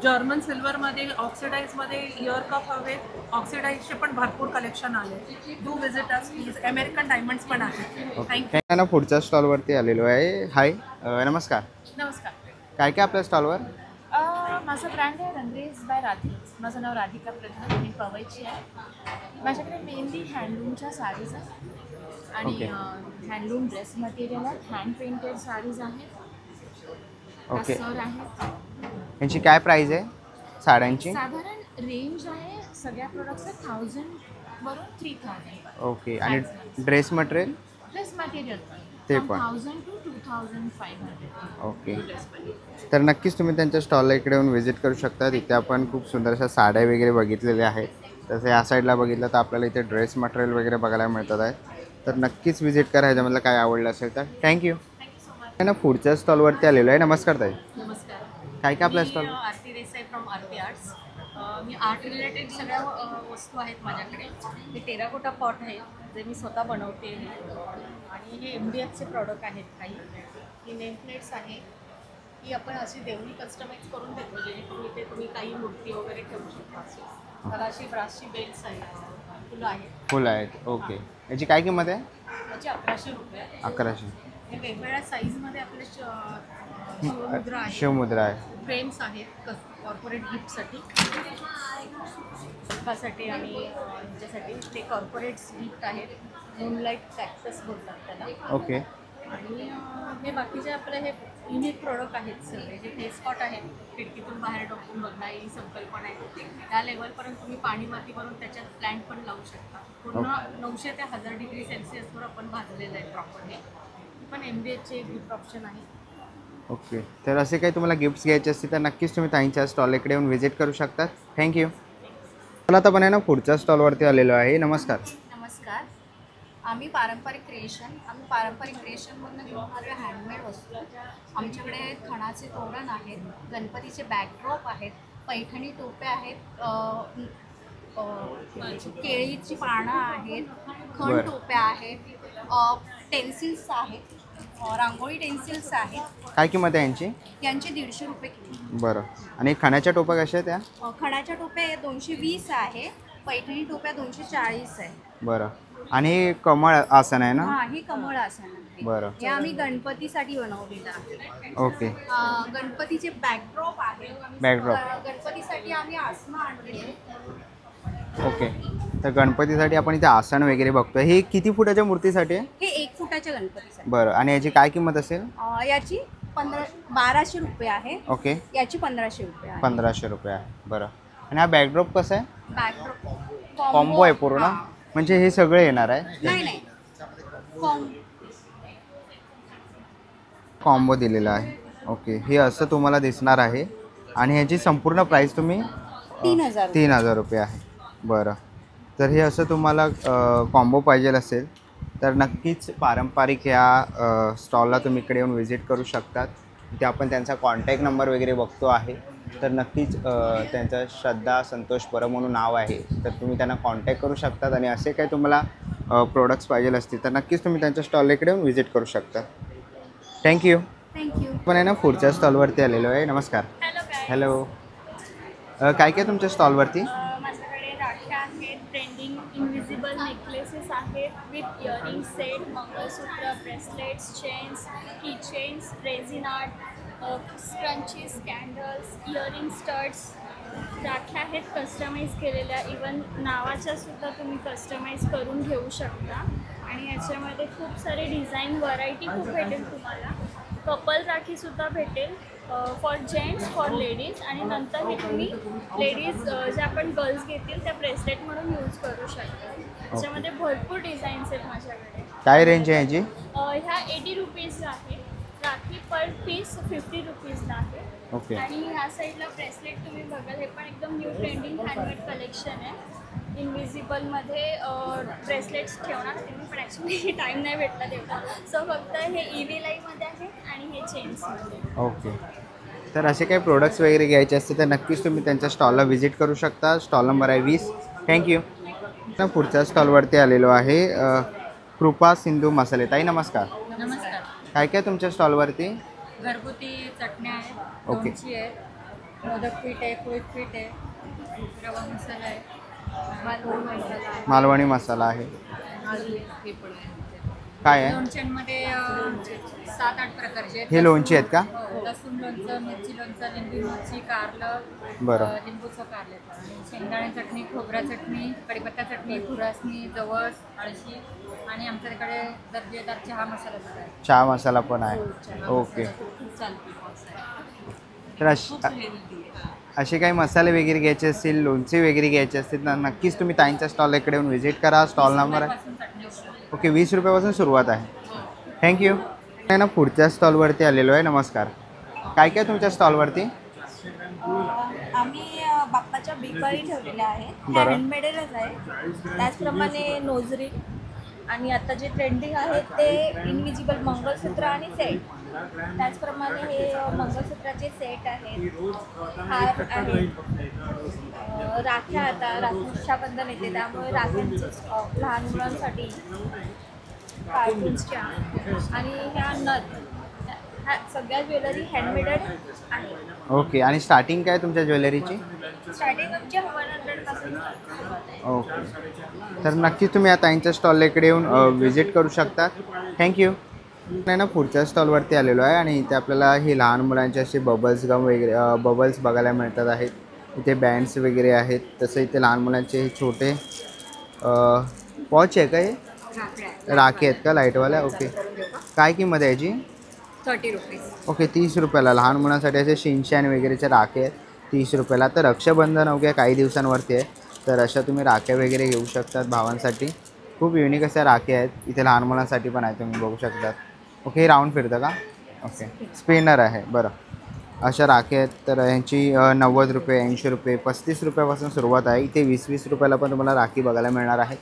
जर्मन सिल्वरमध्ये ऑक्सिडाईजमध्ये इयर कप हवे. ऑक्सिडाईजचे पण भरपूर कलेक्शन आले. Do visit us please. American diamonds पण आहेत. थँक्यू. ना पुढच्या स्टॉलवरती आलेलो आहे. हाय, नमस्कार. नमस्कार. काय काय आपल्या स्टॉलवर? माझं ब्रँड आहे रनरेज बाय राधी. माझं नाव राधिका प्रधान, मी पवईची आहे. माझ्याकडे मेनली हँडलूमच्या साडीज आहेत आणि हँडलूम ड्रेस मटेरियल आहे. हँड पेंटेड साडीज आहेत. ओके, सर आहेत. यांची काय प्राईस आहे साड्यांची? साधारण रेंज आहे सगळ्या प्रोडक्ट्सचं 1000 वरून 3000. ओके, आणि ड्रेस मटेरियल? ड्रेस मटेरियल ते पण 1000 to 2500. ओके, तर नक्कीच तुम्ही त्यांच्या स्टॉलला इकडे येऊन व्हिजिट करू शकता. तिथे आपण खूप सुंदर अशा साड्या वगैरे बघितलेल्या आहेत. तसं या साईडला बघितलं तर आपल्याला इथे ड्रेस मटेरियल वगैरे बघायला मिळतात आहे. तर नक्कीच व्हिजिट करा. ह्याच्यामधलं काय आवडलं असेल तर. थँक्यू. ना पुढच्या स्टॉलवरती आलेलो आहे. नमस्कार ताई. नमस्कार. काय काय आपल्या stall? Aarti Desai from Aarti arts. Me art related सगळ्या वस्तू आहेत माझ्याकडे. हे टेराकोटा पॉट आहे जे मी स्वतः बनवते. आणि हे MDFचे प्रॉडक्ट आहेत काही. ही नेम प्लेट्स आहे. ही आपण अशी देवणी कस्टमाइज करून देतो जेणेकरून इथे तुम्ही काही मूर्ती वगैरे ठेवू शकता. अशी मला अशी ब्रासची बेल्स आहेत, फुलं आहेत. फुलं आहेत. ओके, याची काय किंमत आहे? याची 1100 रुपये. 1100. हे वेगवेगळ्या साईजमध्ये आपले शिवमुद्रा आहे. शिवमुद्रा आहे. फ्रेम्स आहेत कॉर्पोरेट गिफ्टसाठी. त्यासाठी आणि ह्याच्यासाठी ते कॉर्पोरेट गिफ्ट आहेत. मूनलाईट कॅक्टस बोलतात त्याला. ओके, आणि हे बाकीचे आपले हे युनिक प्रोडक्ट आहेत सगळे. जे फेसपॉट आहेत, खिडकीतून बाहेर डोकून बघणं ही संकल्पना आहे. त्या लेवलपर्यंत तुम्ही पाणी माती भरून त्याच्यात प्लॅन्ट पण लावू शकता. पूर्ण 900 ते 1000 डिग्री सेल्सिअसवर आपण भाजलेलं आहे प्रॉपरली. पण MDFचे गिफ्ट ऑप्शन आहे. ओके, तर असे काही तुम्हाला गिफ्ट्स घ्यायचे असतील तर नक्कीच तुम्ही ताईंच्या स्टॉल इकडे येऊन व्हिजिट करू शकता. थँक्यू. मला आता पण आहे ना पुढच्या स्टॉलवरती आलेलो आहे. नमस्कार. नमस्कार. आम्ही पारंपरिक क्रिएशनमधून घेऊन आलेले हँडमेड वस्तू. आमच्याकडे खणाचे तोरण आहेत, गणपतीचे बॅकड्रॉप आहेत, पैठणी टोप्या आहेत, केळीची पानं आहेत, खण टोप्या आहेत, टेन्सिल्स आहेत, रांगोळी टेन्सिल्स आहेत. काय किंमत आहे यांची? यांची 150 रुपये किलो. बरं, आणि खणाच्या टोप्या कशा आहेत त्या? खणाच्या टोप्या 220 आहे, पैठणी टोप्या 240 आहे. बरं, आणि कमळ आसन आहे ना? हां, ही कमळ आसन आहे. बरं, हे आम्ही गणपतीसाठी बनवलेलं आहे. ओके. गणपतीचे बॅकड्रॉप आहे. बॅकड्रॉप गणपतीसाठी आम्ही आसनं आणली. ओके, तर गणपतीसाठी आपण इथे आसन वगैरे बघतोय. हे किती फुटाच्या मूर्तीसाठी आहे? हे 1 फुटाच्या गणपतीसाठी. बरं, आणि याची काय किंमत असेल? याची 1200 रुपये आहे. ओके, याची 1500 रुपये आहे. 1500 रुपये आहे. बरं, आणि हा बॅकड्रॉप कसा आहे? बॅकड्रॉप कॉम्बो आहे पूर्ण, म्हणजे हे सगळे येणार आहे? नाही, कॉम्बो दिलेला आहे. ओके, हे असं तुम्हाला दिसणार आहे. आणि ह्याची संपूर्ण प्राईस तुम्ही 3000 रुपये आहे. बरं, तर हे असं तुम्हाला कॉम्बो पाहिजे असेल तर नक्कीच पारंपरिक ह्या स्टॉलला तुम्ही इकडे येऊन व्हिजिट करू शकतात. इथे आपण त्यांचा कॉन्टॅक्ट नंबर वगैरे बघतो आहे. तर नक्कीच त्यांचं श्रद्धा संतोष परब म्हणून नाव आहे, तर तुम्ही त्यांना कॉन्टॅक्ट करू शकतात आणि असे काही तुम्हाला प्रोडक्ट्स पाहिजे असतील तर नक्कीच तुम्ही त्यांच्या स्टॉल इकडे येऊन व्हिजिट करू शकता. थँक्यू. पण आहे ना पुढच्या स्टॉलवरती आलेलो आहे. नमस्कार. हॅलो. काय काय तुमच्या स्टॉलवरती? माझ्याकडे राख्या आहेत, ट्रेंडिंग इनविजिबल नेकलेसेस आहेत with earring set, mangalsutra, bracelets, chains, key chains, resin art, scrunchies, candles, earring studs. राख्या आहेत कस्टमाइज केलेल्या, इवन नावाच्या सुद्धा तुम्ही कस्टमाइज करून घेऊ शकता. आणि याच्यामध्ये खूप सारे डिझाईन व्हरायटी खूप भेटेल तुम्हाला. कपल राखीसुद्धा भेटेल फॉर जेंट्स, फॉर लेडीज. आणि नंतर हे तुम्ही लेडीज ज्या पण गर्ल्स घेतील त्या ब्रेसलेट म्हणून यूज करू शकता. त्याच्यामध्ये भरपूर डिझाईन्स आहेत माझ्याकडे. काय रेंज आहे याची? ह्या 80 रुपीजला आहे. राखी पर पीस 50 रुपीजला आहे. ओके. आणि ह्या साईडला ब्रेसलेट तुम्ही बघाल, हे पण एकदम न्यू ट्रेंडिंग हँडमेड कलेक्शन आहे. इनविजिबलमध्ये ब्रेसलेट्स ठेवणार होते मी, पण ॲक्च्युली टाईम नाही भेटला तेव्हा. सो फक्त हे EV लाईमध्ये आहे आणि हे चेन्समध्ये. ओके. तर असे काही प्रोडक्ट्स वगैरे घ्यायचे असतील तर नक्कीच तुम्ही त्यांच्या स्टॉलला व्हिजिट करू शकता. स्टॉल नंबर आहे 20. थँक्यू. पुढच्या स्टॉलवरती आलेलो आहे कृपा सिंधू मसाले. ताई नमस्कार. नमस्कार. काय काय तुमच्या स्टॉलवरती? घरगुती चटण्या आहेत, ओके. लोणची आहे, मोदक पीठ आहे, कोळी पीठ आहे, रवा मसाला आहे, मालवणी मसाला आहे. काय आहे? लोणच्यांमध्ये 7-8 प्रकारचे आहेत. हे लोणची आहेत का? हो, लसूण लोणचं, मिरची लोणचं, लिंबू मिरची, कारलं, बरं. लिंबूचं कारल्याचं, आणि शेंगदाणे चटणी, खोबरा चटणी, कढीपत्ता चटणी, खुरासणी, जवस, अळशी, आणि आमच्याकडे दर्जेदार चहा मसाला सुद्धा आहे. चहा मसाला पण आहे. ओके. तर असे काही मसाले वगैरे घ्यायचे असतील, लोणचे वगैरे घ्यायचे असतील तर नक्कीच तुम्ही ताईंच्या स्टॉल इकडे येऊन व्हिजिट करा. स्टॉल नंबर आहे ओके 20 रुपयापासून सुरुवात आहे. थँक्यू. आहे ना पुढच्या स्टॉलवरती आलेलो आहे. नमस्कार. काय काय तुमच्या स्टॉलवरती? आम्ही बाप्पाच्या बिपारी ठेवलेल्या आहेत. बरं. हँडमेडच आहे. त्याचप्रमाणे नोजरी आणि आता जे ट्रेंडिंग आहे ते इनविजिबल मंगळसूत्र आणि सेट. त्याचप्रमाणे हे मंगळसूत्राचे सेट आहेत, हार आहेत, राख्या. आता रक्षाबंधन येते त्यामुळे राख्यांचे स्टॉक लहान मुलांसाठी, कार्टून्सच्या, आणि ह्या नथ, ह्या सगळ्या ज्वेलरी हँडमेडेड आहे. ओके. आणि स्टार्टिंग काय तुमच्या ज्वेलरीची? स्टार्टिंग आमच्या 100 पासून आहे. ओके. तर नक्कीच तुम्ही या ताईंच्या स्टॉलला इकडे येऊन व्हिजिट करू शकता. थँक्यू. नाही ना पुढच्या स्टॉलवरती आलेलो आहे आणि इथे आपल्याला हे लहान मुलांचे असे बबल्स गम वगैरे बबल्स बघायला मिळतात आहेत. इथे बँड्स वगैरे आहेत. तसं इथे लहान मुलांचे हे छोटे वॉच आहे का? हे राखी आहेत का लाईटवाल्या? ओके. काय किंमत आहे याची? 30 रुपीज. ओके. 30 रुपयाला लहान मुलांसाठी असे शिनशॅन वगैरेचे राखे आहेत 30 रुपयाला. तर रक्षाबंधन अवघ्या काही दिवसांवरती आहे, तर अशा तुम्ही राख्या वगैरे घेऊ शकतात भावांसाठी. खूप युनिक अशा राख्या आहेत. इथे लहान मुलांसाठी पण आहे, तुम्ही बघू शकतात. ओके. हे राऊंड फिरतं का? ओके. स्पिनर आहे. बरं. अशा राख्या आहेत. तर यांची 90 रुपये, 80 रुपये, 35 रुपयापासून सुरुवात आहे. इथे 20-20 रुपयाला पण तुम्हाला राखी बघायला मिळणार आहे.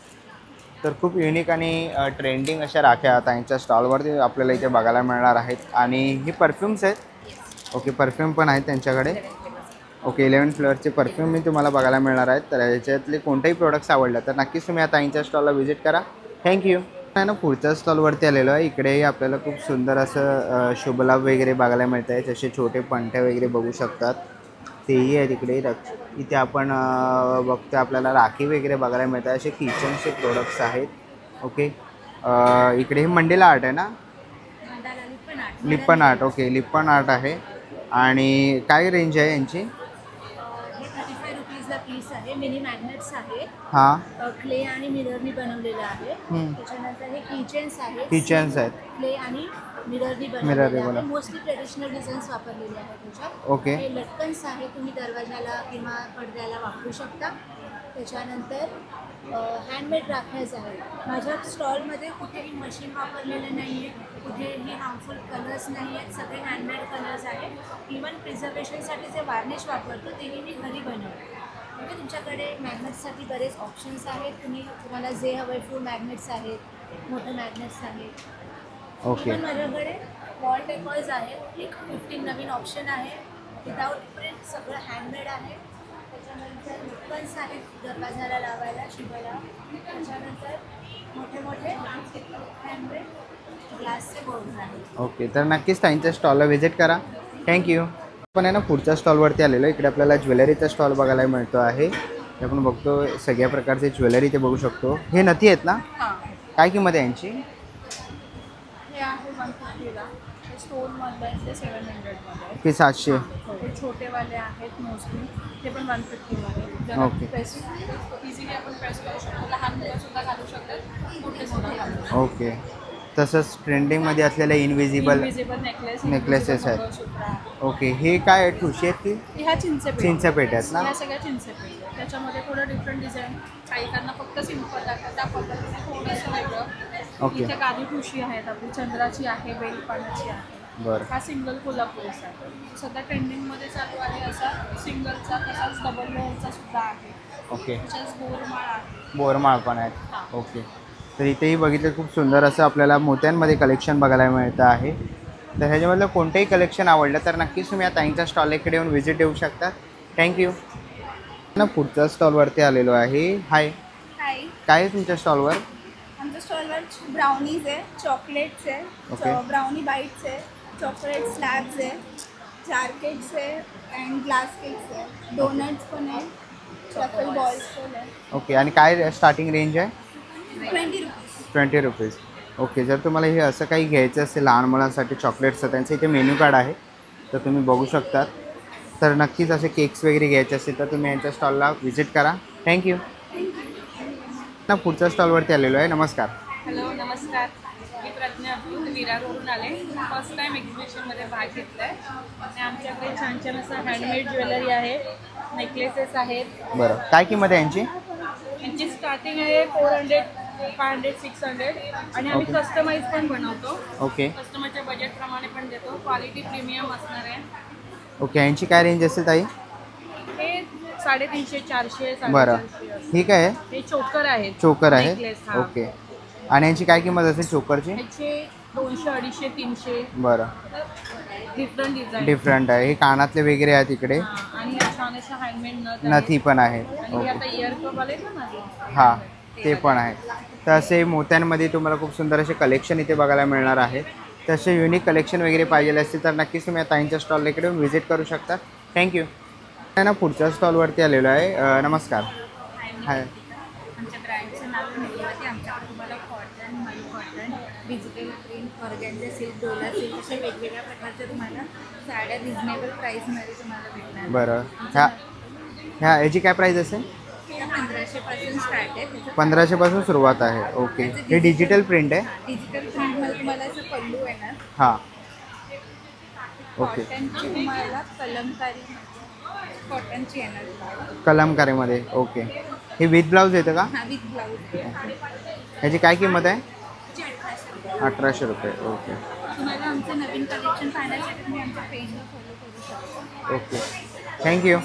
तर खूप युनिक आणि ट्रेंडिंग अशा राख्या आता यांच्या स्टॉलवरती आपल्याला इथे बघायला मिळणार आहेत. आणि ही परफ्यूम्स आहेत. ओके. परफ्यूम पण आहेत त्यांच्याकडे. ओके. 11 फ्लेवरचे परफ्यूम मी तुम्हाला बघायला मिळणार आहेत. तर याच्यातले कोणतेही प्रोडक्ट्स आवडलं तर नक्कीच तुम्ही आता ताईंच्या स्टॉलला व्हिजिट करा. थँक्यू. आहे ना पुढच्या स्टॉलवरती आलेलो आहे. इकडेही आपल्याला खूप सुंदर असं शुभलाभ वगैरे बघायला मिळत आहे. जसे छोटे पंठे वगैरे बघू शकतात तेही आहेत इकडे. इथे आपण बघतो आपल्याला राखी वगैरे बघायला मिळत आहे. असे किचनचे प्रोडक्ट्स आहेत. ओके. इकडे हे मंडेला आर्ट आहे ना? Lippan art. Okay. Lippan art आहे. आणि काय रेंज आहे यांची? हे 35 रुपीजला पीस आहे. मिनी मॅग्नेट्स आहे. हां. क्ले आणि मिररनी बनवलेलं आहे. त्याच्यानंतर हे किचन्स आहेत. किचन्स आहेत. क्ले आणि मिररनी बनवलेले आहे. मोस्टली ट्रेडिशनल डिझाईन्स वापरलेले आहेत त्याच्यात. ओके. हे लटकन्स आहे, तुम्ही दरवाजाला किंवा पडद्याला वापरू शकता. त्याच्यानंतर हँडमेड राख्याच आहेत. माझ्या स्टॉलमध्ये कुठेही मशीन वापरलेलं नाही आहे, कुठेही हार्मफुल कलर्स नाही आहेत. सगळे हँडमेड कलर्स आहेत. इवन प्रिझर्वेशनसाठी जे वार्निश वापरतो तेही मी घरी बनवतो. म्हणजे तुमच्याकडे मॅग्नेट्ससाठी बरेच ऑप्शन्स आहेत. तुम्हाला जे हवे फुल मॅग्नेट्स आहेत, मोठे मॅग्नेट्स आहेत. ओके. पण माझ्याकडे वॉल डेकॉर्स आहेत. एक 15 नवीन ऑप्शन आहे. विदाउट प्रिंट सगळं हँडमेड आहे. त्याच्यानंतर रिबन्स आहेत दरवाजाला लावायला शिवायला. त्याच्यानंतर मोठे मोठे हँडमेड ग्लासचे बोर्ड आहेत. ओके, तर नक्कीच ताईंच्या स्टॉलला व्हिजिट करा. थँक्यू. आपण आहे ना पुढच्या स्टॉलवरती आलेलो. इकडे आपल्याला ज्वेलरीचा स्टॉल बघायला मिळतो आहे. आपण बघतो सगळ्या प्रकारचे ज्वेलरी ते बघू शकतो. हे नथी आहेत ना? काय किंमत आहे यांची? हे आहे 150ला. हे स्टोनमधले आहेत ते 700मध्ये. की 700? हे छोटेवाले आहेत मोस्टली, ते पण 150मध्ये. ओके. प्रेस इझिली आपण प्रेस करू शकतो. लहान मुलंसुद्धा घालू शकतात, मोठेसुद्धा घालू शकतात. ओके. तसंच ट्रेंडिंगमध्ये असलेले इनविजिबल नेकलेसेस आहेत. ओके. हे काय आहे, ठुशी आहेत की ह्या चिंचेपेट? चिंचपेट आहेत ना? ह्या सगळ्या चिंचेपेट. त्याच्यामध्ये थोडं डिफरंट डिझाईन, काहीकांना फक्त सिंपल लागतं, त्या पद्धतीने थोडंसं वेगळं. ओके. इथे गादी ठुशी आहेत आपली, चंद्राची आहे, बेलपानाची आहे. बरं. हा सिंगल कोल्हापुरीचा आहे. सध्या ट्रेंडिंगमध्ये चालू आहे असा सिंगलचा, तसाच डबल लेअरचा सुद्धा आहे. ओके. त्याच्यात बोरमाळ आहे. बोरमाळ पण आहेत. ओके. तर इथेही बघितलं खूप सुंदर असं आपल्याला मोत्यांमध्ये कलेक्शन बघायला मिळतं आहे. तर ह्याच्यामधलं कोणतंही कलेक्शन आवडलं तर नक्कीच तुम्ही या ताईंच्या स्टॉल इकडे येऊन व्हिजिट देऊ शकता. थँक्यू. ना पुढच्या स्टॉलवरती आलेलो आहे. हाय, हाय. काय आहे तुमच्या स्टॉलवर? आमच्या स्टॉलवर ब्राउनीज आहे, चॉकलेट्स आहे, ओके. ब्राउनी बाईट्स आहे, चॉकलेट स्लॅब्स आहे, जार केक्स आहे अँड ग्लास केक्स आहे, डोनट्स पण आहे, ट्रफल बॉल्स पण आहे. ओके. आणि काय स्टार्टिंग रेंज आहे? 20 रुपीज. 20 रुपीज. ओके. जर तुम्हाला हे असं काही घ्यायचं असेल लहान मुलांसाठी चॉकलेट्सचं, त्यांचं इथे मेन्यू कार्ड आहे, तर तुम्ही बघू शकतात. तर नक्कीच असे केक्स वगैरे घ्यायचे असतील तर तुम्ही यांच्या स्टॉलला व्हिजिट करा. थँक्यू. ना पुढच्या स्टॉलवरती आलेलो आहे. नमस्कार. हॅलो, नमस्कार. मी प्रज्ञा अब्दुल विरारवरून आले. फर्स्ट टाईम एक्झिबिशनमध्ये भाग घेतला आहे आणि आमच्याकडे छान छान असं हँडमेड ज्वेलरी आहे, नेकलेसेस आहेत. बरं. काय किंमत आहे यांची? यांची स्टार्टिंग आहे 400, 500, 600 आणि आम्ही ओके. कस्टमाइज पण बनवतो. ओके. कस्टमरच्या बजेटप्रमाणे पण देतो. क्वालिटी प्रीमियम असणार आहे. ओके. यांची काय रेंज असेल ताई? हे 350, 400, बरं. 450. ठीक आहे. हे चोकर आहेत. चोकर आहे. नेकलेस, हा. ओके. आणि यांची काय किंमत असेल चोकरची? ह्याचे 200, 250, 300. बरं. Different design. डिफरंट आहे. हे कानातले वगैरे आहेत इकडे. आणि छान अशा हँडमेड नथी पण आहे. आणि ओके. आता इयर कप आले ना. हां, ते पण आहे. तर असे मोत्यांमध्ये तुम्हाला खूप सुंदर असे कलेक्शन इथे बघायला मिळणार आहे. तसे युनिक कलेक्शन वगैरे पाहिजे असतील तर नक्कीच तुम्ही ताईंच्या स्टॉल इकडे व्हिजिट करू शकता. थँक्यू. ना पुढच्या स्टॉलवरती आलेलो आहे. नमस्कार. हाय. आमच्या ब्रँडचं नाव निर्याती. आमच्याकडे तुम्हाला cotton, mul cotton, digital print, organza silk, dola silk अशा वेगवेगळ्या प्रकारच्या तुम्हाला साड्या रिजनेबल प्राईसमध्ये तुम्हाला भेटणार. बरं. ह्या याची काय प्राईस असेल? 1500 पासून स्टार्ट आहे. 1500 पासून सुरुवात आहे. ओके. हे डिजिटल प्रिंट आहे? डिजिटल प्रिंटमध्ये तुम्हाला असं पल्लू येणार. हां. ओके. कॉटनची तुम्हाला कलमकारी कॉटनची येणार. कलमकारीमध्ये. ओके. हे विथ ब्लाऊज येतं का? हां, विथ ब्लाऊज. ह्याची काय किंमत आहे? 1800 रुपये. ओके. तुम्हाला आमचं नवीन कलेक्शन पाहण्यासाठी तुम्ही आमच्या पेजला फॉलो करू शकता. ओके. थँक्यू.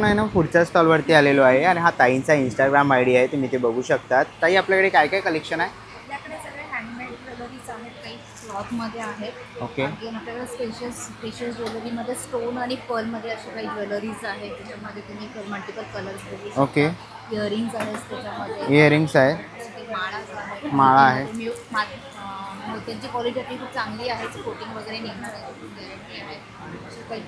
नाही ना पुढच्या स्टॉलवरती आलेलो आहे आणि हा ताईंचा इंस्टाग्राम ID आहे, तुम्ही ते बघू शकतात. ताई, आपल्याकडे काय काय कलेक्शन आहे? आपल्याकडे सगळे हँडमेड ज्वेलरीज आहेत, काही क्लॉथमध्ये आहेत. ओके. आपल्याकडे स्पेशल ज्वेलरीमध्ये स्टोन आणि पर्लमध्ये असे काही ज्वेलरीज आहेत, त्याच्यामध्ये तुम्ही मल्टिपल कलर्स बघू शकता. ओके. इयरिंग्स आहेत त्याच्यामध्ये. इयरिंग्स आहे. माळा आहे. मोत्यांची क्वालिटी आपली खूप चांगली आहे. कोटिंग वगैरे निघणार आहे, गॅरंटी आहे. काही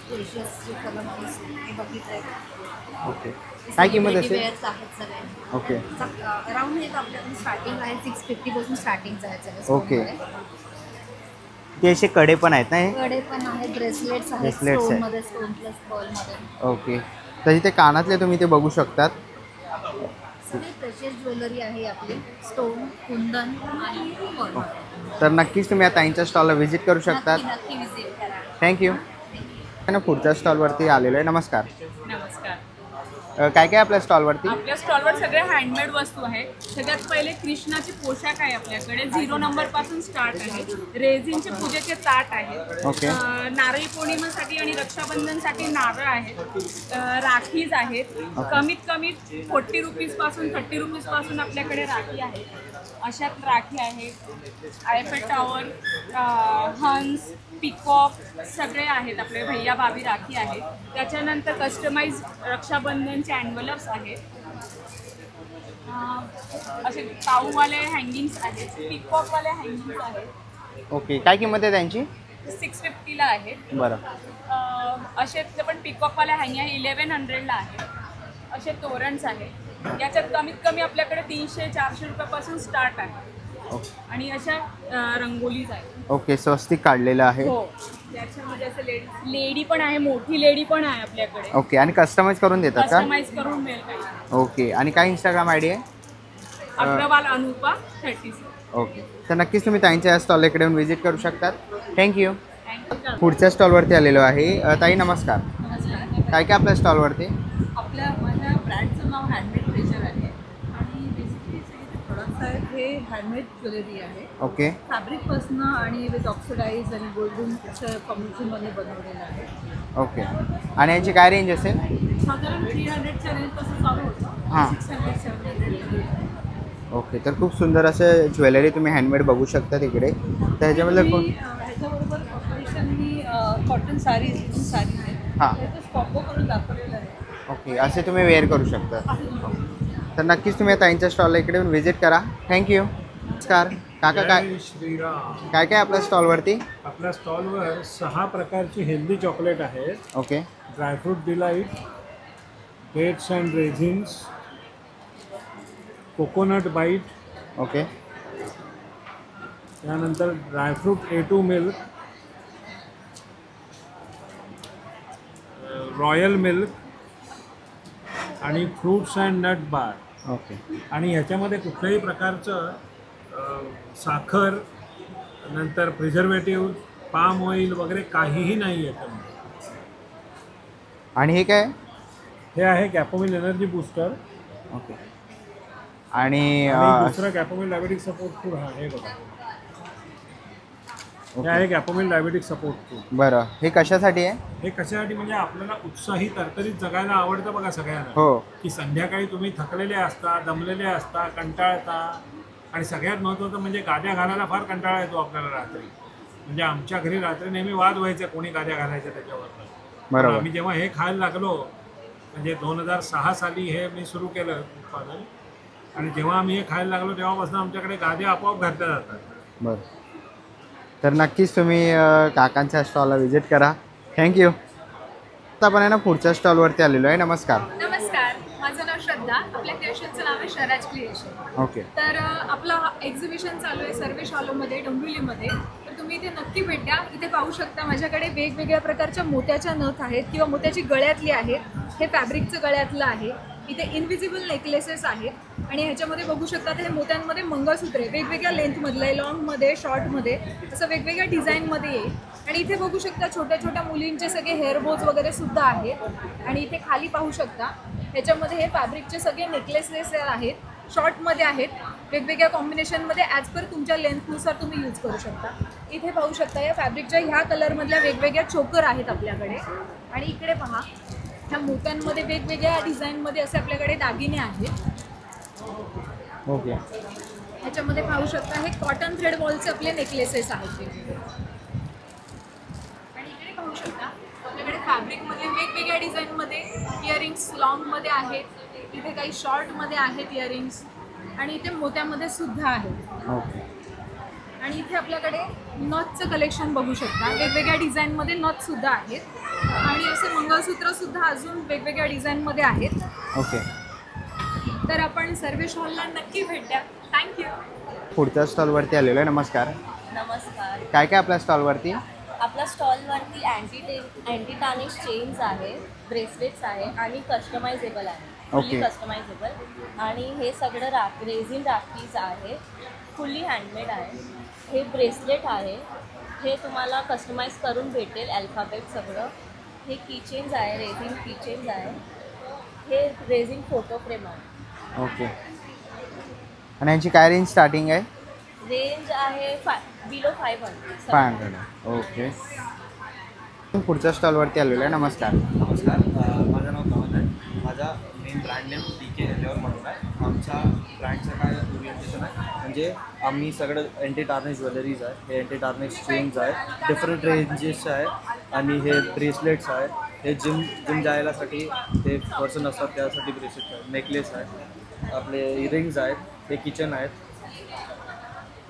प्रेशियस जे कलर हे बघितलं आहे. ओके. काय किंमत असेल? वेअर्स आहेत सगळे. ओके. अराउंड हे आपल्याकडे स्टार्टिंग आहे 650 पासून स्टार्टिंग आहे सगळे. ओके. ते असे कडे पण आहेत ना? हे कडे पण आहेत, ब्रेसलेट्स आहेत, ब्रेसलेट्स आहेत. स्टोनमध्ये, स्टोन प्लस पर्लमध्ये. ओके. तर इथे कानातले तुम्ही ते बघू शकतात. सगळी प्रेशियस ज्वेलरी आहे आपली, स्टोन, कुंदन आणि पर्ल. तर नक्कीच तुम्ही या ताईंच्या स्टॉलला व्हिजिट करू शकतात. नक्की विजिट करा. थँक्यू. ना पुढच्या स्टॉलवरती आलेलो आहे. नमस्कार. नमस्कार. काय काय आपल्या स्टॉलवरती? आपल्या स्टॉलवर सगळे हँडमेड वस्तू आहे. सगळ्यात पहिले कृष्णाचे पोशाख आहे आपल्याकडे, 0 नंबरपासून स्टार्ट आहे. रेझिनचे पूजेचे ताट आहेत. ओके. नारळी पौर्णिमेसाठी आणि रक्षाबंधनसाठी नारळ आहेत. राखीज आहेत. कमीत कमी 40 रुपीजपासून 30 रुपीजपासून आपल्याकडे राखी आहे. अशात राखी आहे, आयफेल टॉवर, हंस, पिकॉक सगळे आहेत आपले. भैया भाभी राखी आहे. त्याच्यानंतर कस्टमाइज रक्षाबंधनचे ॲन्व्हलप्स आहेत. असे काऊवाले हँगिंग्स आहेत, पिकॉकवाले हँगिंग्स आहेत. ओके, काय किंमत आहे त्यांची? 650ला आहेत. बरं. असे पण पिकॉकवाले हँगिंग आहे 1100ला आहे. असे तोरणस आहेत. याच्यात कमीत कमी आपल्याकडे 300-400 रुपयापासून स्टार्ट आहे. आणि अशा रंगोलीज आहेत. ओके, स्वस्तिक काढलेलं आहे. हो, त्याच्यामध्ये असं लेडी पण आहे, मोठी लेडी पण आहे आपल्याकडे. ओके, आणि कस्टमाइज करून देतात का? कस्टमाइज करून मिळेल काही. ओके, आणि काय इंस्टाग्राम आयडी आहे? अग्रवाल अनुपा 36. ओके, तर नक्कीच तुम्ही ताईंच्या या स्टॉल इकडे येऊन व्हिजिट करू शकतात. थँक्यू. पुढच्या स्टॉलवरती आलेलो आहे. ताई नमस्कार. काय काय आपल्या स्टॉलवरती? माझ्या ब्रँडचं नाव हँडमेड ट्रेजर आहे आणि बेसिकली सगळे जे प्रोडक्ट्स आहेत हे हँडमेड ज्वेलरी आहे. ओके. फॅब्रिकपासून आणि विथ ऑक्सिडाईज आणि गोल्डनच्या कॉम्बिनेशनमध्ये बनवलेलं आहे. ओके, आणि यांची काय रेंज असेल? साधारण 300च्या रेंजपासून चालू होतं. हां. 600-700. ओके, तर खूप सुंदर असं ज्वेलरी तुम्ही हँडमेड बघू शकता तिकडे. तर ह्याच्यामधलं कोण? ह्याच्याबरोबर कॉम्बिनेशननी कॉटन साडीज आहे. हां. त्याचं कॉम्बो करून दाखवलेलं आहे. ओके, असे तुम्ही वेअर करू शकता. तर नक्कीच तुम्ही ताईंच्या स्टॉलला इकडे येऊन व्हिजिट करा. थँक्यू. नमस्कार काका. काय श्रीराम. काय काय आपल्या स्टॉलवरती? आपल्या स्टॉलवर 6 प्रकारची हेल्दी चॉकलेट आहेत. Okay. Dry fruit delight, dates and raisins, coconut bite. Okay. त्यानंतर dry fruit A2 milk, royal milk आणि fruits and nut bar. Okay. आणि ह्याच्यामध्ये कुठल्याही प्रकारचं साखर, नंतर प्रिझर्वेटिव्ह, पाम ऑइल वगैरे काहीही नाही याच्यामध्ये. आणि हे काय? हे आहे कॅपोमिल एनर्जी बूस्टर. ओके. आणि दुसरं कॅपोमिल डायबेटिक सपोर्ट फूड. हा हे बघा, हे आहे कॅपोमिल डायबेटिक सपोर्ट फूड. बरं, हे कशासाठी आहे? हे कशासाठी म्हणजे आपल्याला उत्साही तरतरीत जगायला आवडतं बघा सगळ्यांना. हो. की संध्याकाळी तुम्ही थकलेले असता, दमलेले असता, कंटाळता, आणि सगळ्यात महत्त्वाचं म्हणजे गाद्या घालायला फार कंटाळा येतो आपल्याला रात्री. म्हणजे आमच्या घरी रात्री नेहमी वाद व्हायचे कोणी गाद्या घालायच्या त्याच्यावर. बरोबर. आम्ही जेव्हा हे खायला लागलो म्हणजे 2006 साली हे मी सुरू केलं उत्पादन, आणि जेव्हा आम्ही हे खायला लागलो तेव्हापासून आमच्याकडे गाद्या आपोआप घातल्या जातात. बरं, तर नक्कीच तुम्ही काकांच्या स्टॉलला व्हिजिट करा. थँक्यू. आता आपण आहे ना पुढच्या स्टॉलवरती आलेलो आहे. नमस्कार. नमस्कार, माझं नाव श्रद्धा. आपल्या क्रिएशनचं नाव आहे शहराज क्रिएशन. ओके. तर आपलं एक्झिबिशन चालू आहे सर्वेश हॉलमध्ये डोंबिवलीमध्ये. तर तुम्ही इथे नक्की भेट द्या. इथे पाहू शकता माझ्याकडे वेगवेगळ्या प्रकारच्या मोत्याच्या नथ आहेत किंवा मोत्याची गळ्यातली आहेत. हे फॅब्रिकचं गळ्यातलं आहे. इथे इनविजिबल नेकलेसेस आहेत आणि ह्याच्यामध्ये बघू शकता हे मोत्यांमध्ये मंगळसूत्रे वेगवेगळ्या लेंथमधले, लॉंगमध्ये, शॉर्टमध्ये, असं वेगवेगळ्या डिझाईनमध्ये येईल. आणि इथे बघू शकता छोट्या छोट्या मुलींचे सगळे हेअर बोज वगैरे सुद्धा आहेत. आणि इथे खाली पाहू शकता ह्याच्यामध्ये हे फॅब्रिकचे सगळे नेकलेसेस आहेत. शॉर्टमध्ये आहेत, वेगवेगळ्या कॉम्बिनेशनमध्ये ॲज पर तुमच्या लेंथनुसार तुम्ही यूज करू शकता. इथे पाहू शकता या फॅब्रिकच्या ह्या कलरमधल्या वेगवेगळ्या चोकर आहेत आपल्याकडे. आणि इकडे पहा ह्या मोत्यांमध्ये वेगवेगळ्या डिझाईनमध्ये असे आपल्याकडे दागिने आहेत. ओके. ह्याच्यामध्ये पाहू शकता हे कॉटन थ्रेड बॉलचे आपले नेकलेसेस आहेत. आणि इकडे पाहू शकता आपल्याकडे फॅब्रिकमध्ये वेगवेगळ्या डिझाईनमध्ये इयरिंग्स लॉंगमध्ये आहेत. इथे काही शॉर्टमध्ये आहेत इयरिंग्स आणि इथे मोत्यामध्ये सुद्धा आहेत. ओके. आणि इथे आपल्याकडे नथचं कलेक्शन बघू शकता. वेगवेगळ्या डिझाईनमध्ये नथसुद्धा आहेत आणि असे मंगळसूत्रसुद्धा अजून वेगवेगळ्या डिझाईनमध्ये आहेत. ओके. तर आपण सर्वेश हॉलला नक्की भेट द्या. थँक्यू. पुढच्या स्टॉलवरती आलेलो आहे. नमस्कार. नमस्कार. काय काय आपल्या स्टॉलवरती? आपल्या स्टॉलवरती अँटी टार्निश चेन्स आहे, ब्रेसलेट्स आहे आणि कस्टमायझेबल आहे. फुल्ली कस्टमायझेबल. आणि हे सगळं रेझिन राखीज आहे, फुल्ली हँडमेड आहे. हे ब्रेसलेट आहे, हे तुम्हाला कस्टमाइज करून भेटेल अल्फाबेट सगळं. हे कीचेन्स आहे, रेझिन कीचेन्स आहे. हे रेझिन फोटो फ्रेम आहे. ओके. आणि यांची काय रेंज स्टार्टिंग आहे? रेंज आहे बिलो 500. ओके. पुढच्या स्टॉलवरती आलेलो आहे. नमस्कार. नमस्कार, माझं नाव कवन आहे. माझा मेन ब्रँड नेम DK ह्याच्यावर म्हणून आहे. आमच्या ब्रँडचं काय ओरिएंटेशन आहे म्हणजे आम्ही सगळं अँटी टार्निश ज्वेलरीज आहे, हे अँटी टार्निश चेन्स आहे, डिफरंट रेंजेस आहे आणि हे ब्रेसलेट्स आहे, हे जिम जायलासाठी ते पर्सन असतात त्यासाठी ब्रेसलेट्स आहेत, नेकलेस आहे, आपले इयरिंग्स आहेत, हे किचन आहेत,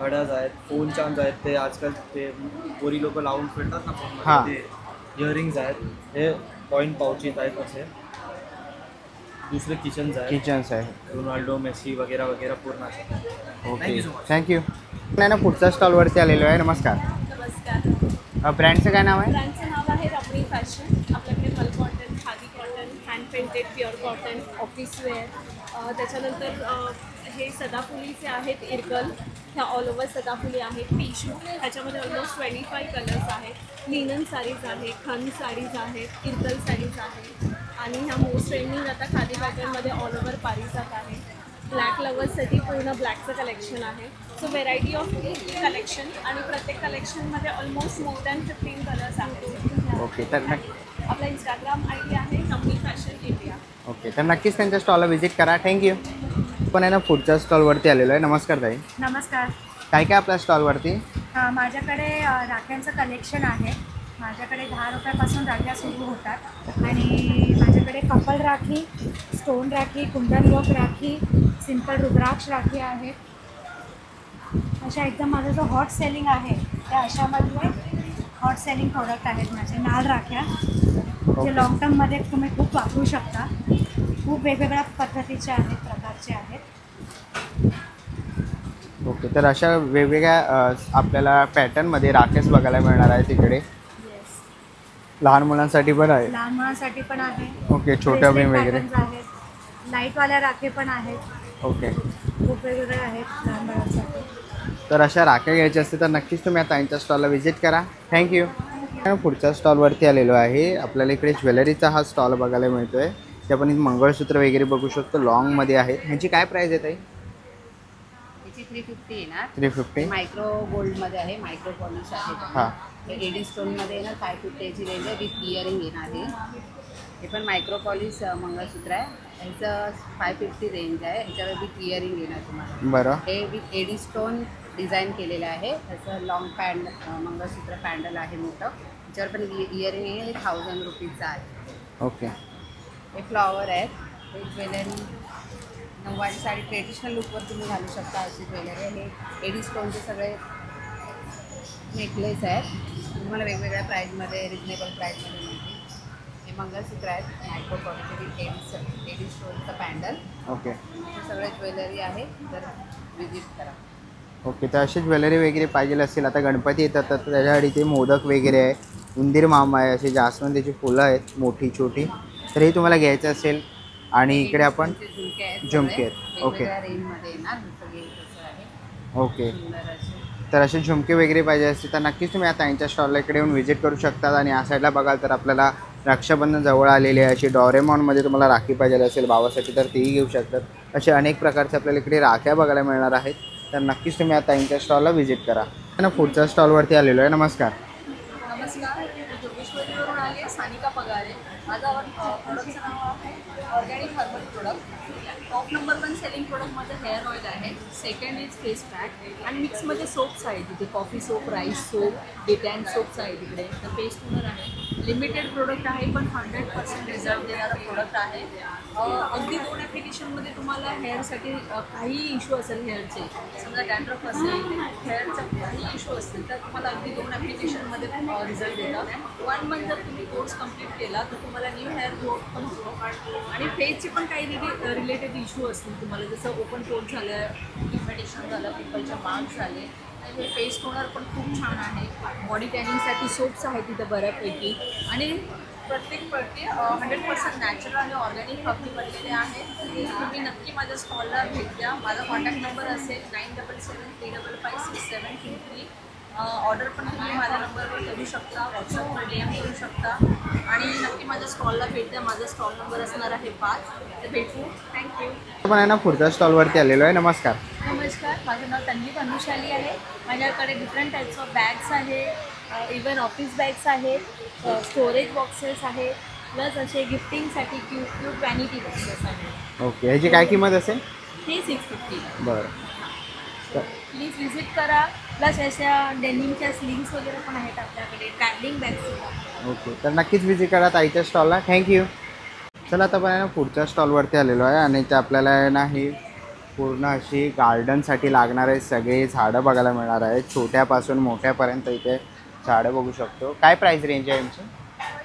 घड्याळ आहेत, फोन चार्म्स आहेत, ते आजकाल ते पोरी लोक लावून फिरतात ना फोनमध्ये, ते इयरिंग्स आहेत, हे पॉईंट पाउचेस आहेत, असे दुसरे किचन्स आहे, रोनाल्डो मेसी वगैरे वगैरे पूर्ण असे. Okay thank you. नाही ना पुढच्या स्टॉलवरती आलेलो आहे. नमस्कार. नमस्कार. ब्रँडचं काय नाव आहे? ब्रँडचं नाव आहे रमणी फॅशन. आपल्याकडे mul cotton, khadi cotton, hand painted pure cotton, office wear, त्याच्यानंतर हे सदाफुलीचे आहेत इरकल, ह्या ऑल ओव्हर सदाफुली आहेत, टिशू, ह्याच्यामध्ये ऑलमोस्ट 25 कलर्स आहेत, लिनन साडीज आहे, खन साडीज आहेत, इरकल साडीज आहेत आणि ह्या मोस्ट ट्रेंडिंग आता खादी पॅटर्नमध्ये ऑल ओव्हर पारिजात आहे. ब्लॅक लवर्ससाठी पूर्ण ब्लॅकचं कलेक्शन आहे. सो व्हेरायटी ऑफ कलेक्शन आणि प्रत्येक कलेक्शनमध्ये ऑलमोस्ट मोर दॅन 15 कलर्स आहेत. ओके तर आपला इंस्टाग्राम ID आहे रमणी फॅशन इंडिया. ओके तर नक्कीच त्यांच्या स्टॉलला व्हिजिट करा. थँक्यू. पण आहे ना पुढच्या स्टॉलवरती आलेलो आहे. नमस्कार ताई. नमस्कार. काय काय आपल्या स्टॉलवरती? माझ्याकडे राख्यांचं कलेक्शन आहे. माझ्याकडे 10 रुपयापासून राख्या सुरू होतात आणि माझ्याकडे कपल राखी, स्टोन राखी, कुंदन वर्क राखी, सिंपल रुद्राक्ष राखी आहेत. अशा एकदम माझं जो हॉट सेलिंग आहे त्या अशामधले हॉट सेलिंग प्रोडक्ट आहेत माझे. नाल राख्या जे लॉंग टर्ममध्ये तुम्ही खूप वापरू शकता. खूप वेगवेगळ्या पद्धतीचे आहेत, प्रकारचे आहेत. ओके तर अशा वेगवेगळ्या आपल्याला पॅटर्नमध्ये राखेस बघायला मिळणार आहे तिकडे. लहान मुलांसाठी पण आहे. लहान मुलांसाठी पण आहे. ओके छोट्या बीम वगैरे आहेत. लाईटवाल्या राखे पण आहेत. ओके खूप वेगवेगळे आहेत लहान मुलांसाठी. तर अशा राख्या घ्यायच्या असतील तर नक्कीच तुम्ही आता यांच्या स्टॉलला व्हिजिट करा. थँक्यू. पुढच्या स्टॉलवरती आलेलो आहे. आपल्याला इकडे ज्वेलरीचा हा स्टॉल बघायला मिळतो आहे. ते आपण मंगळसूत्र वगैरे बघू शकतो. लॉंगमध्ये आहेत. ह्याची काय प्राईस आहे ताई? याची 350 येणार. 350. मायक्रो गोल्डमध्ये आहे, मायक्रो पॉलिश आहे. हां एडी स्टोनमध्ये येणार. 550 याची रेंज आहे. विथ इयरिंग येणार आहे. हे पण मायक्रो पॉलिश मंगळसूत्र आहे. ह्याचं 550 रेंज आहे. ह्याच्यावर विथ इयरिंग येणार तुम्हाला. बरं. हे विथ एडी स्टोन डिझाईन केलेलं आहे. त्याचं लॉंग मंगळसूत्र पॅन्डल आहे मोठं. ह्याच्यावर पण इयरिंग आहे. हे 1000 रुपीजचं आहे. ओके. हे फ्लॉवर आहेत. हे ज्वेलरी नऊवारी साडी ट्रेडिशनल लुकवर तुम्ही घालू शकता अशी ज्वेलरी आहे. हे एडी स्टोनचे सगळे नेकलेस आहेत. तुम्हाला वेगवेगळ्या प्राईजमध्ये रिजनेबल प्राईजमध्ये मिळतील. हे मंगळसूत्र आहेत मायक्रो पॉलिश एडी स्टोनचं पॅन्डल. ओके. हे सगळे ज्वेलरी आहे. तर विजिट करा. ओके तर अशी ज्वेलरी वगैरे पाहिजे असेल आता गणपती येतात तर त्याच्यासाठी ते मोदक वगैरे आहे, उंदीर मामा आहे, असे जास्वंदीची फुलं आहेत मोठी छोटी. तर हे तुम्हाला घ्यायचं असेल. आणि इकडे आपण झुमके आहेत. Okay okay. तर असे झुमके वगैरे पाहिजे असतील तर नक्कीच तुम्ही आता यांच्या स्टॉलला इकडे येऊन व्हिजिट करू शकतात. आणि या साईडला बघाल तर आपल्याला रक्षाबंधन जवळ आलेली आहे. अशी डॉरेमॉनमध्ये तुम्हाला राखी पाहिजे असेल भावासाठी तर तीही घेऊ शकतात. असे अनेक प्रकारचे आपल्याला इकडे राख्या बघायला मिळणार आहेत. तर नक्कीच तुम्ही आता यांच्या स्टॉलला व्हिजिट करा. ना पुढच्या स्टॉलवरती आलेलो आहे. नमस्कार. नमस्कार. जोगेश्वरीवरून आले सानिका पगारे. माझं प्रोडक्टचं नाव आहे organic herbal product. Top number 1 selling product माझं हेअर ऑइल आहे. सेकंड इज फेस पॅक आणि मिक्समध्ये सोप्स आहेत. तिथे coffee soap, rice soap, de-tan soaps आहे तिकडे. तर फेस टोनर आहे. लिमिटेड प्रोडक्ट आहे पण 100% रिझल्ट देणारं प्रोडक्ट आहे. अगदी 2 ॲप्लिकेशनमध्ये तुम्हाला हेअरसाठी काही इश्यू असेल हेअरचे, समजा डॅन्ड्रफ असेल, हेअरचा काही इश्यू असेल तर तुम्हाला अगदी 2 ॲप्लिकेशनमध्ये रिझल्ट देतात. 1 मंथ जर तुम्ही कोर्स कंप्लीट केला तर तुम्हाला न्यू हेअर ग्रोथ पण होतो. आणि फेसचे पण काही रिलेटेड इश्यू असतील तुम्हाला, जसं ओपन पोर्ट झालं, पिगमेंटेशन झालं, पिंपलच्या मार्क्स झाले. आणि हे फेस टोनर पण खूप छान आहे. बॉडी टॅनिंगसाठी सोप्स आहेत तिथं बऱ्यापैकी. आणि प्रत्येक 100% नॅचरल आणि ऑर्गॅनिक हबी बनलेले आहेत. तुम्ही नक्की माझ्या स्टॉलला भेट द्या. माझा कॉन्टॅक्ट नंबर असेल 9773556723. ऑर्डर पण तुम्ही माझ्या नंबरवर करू शकता, व्हॉट्सअपवर DM करू शकता. आणि नक्की माझ्या स्टॉलला भेट द्या. माझा स्टॉल नंबर असणार आहे 5. तर भेटू. थँक्यू. आपण आहे ना पुढच्या स्टॉलवरती आलेलो आहे. नमस्कार. नमस्कार. माझं नाव तन्वी भानुशाली आहे. माझ्याकडे डिफरंट टाईप्स ऑफ बॅग्स आहे. इवन ऑफिस बॅग्स आहेत, स्टोरेज बॉक्सेस आहेत, प्लस असे गिफ्टिंगसाठी क्यूट व्हॅनिटी बॉक्सेस आहेत. ओके. ह्याची काय किंमत असेल? हे 650. बरं. प्लीज विजिट करा. प्लस अशा डेनिमच्या स्लिंग्स वगैरे पण आहेत आपल्याकडे, ट्रॅव्हलिंग बॅग्स. ओके, तर नक्कीच विजिट करा ताईच्या स्टॉलला. थँक्यू. चला आता आपण आहे ना पुढच्या स्टॉलवरती आलेलो आहे आणि ते आपल्याला आहे ना ही पूर्ण अशी गार्डनसाठी लागणारे सगळे झाडं बघायला मिळणार आहेत. छोट्यापासून मोठ्यापर्यंत इथे झाडं बघू शकतो. काय प्राईस रेंज आहे यांची?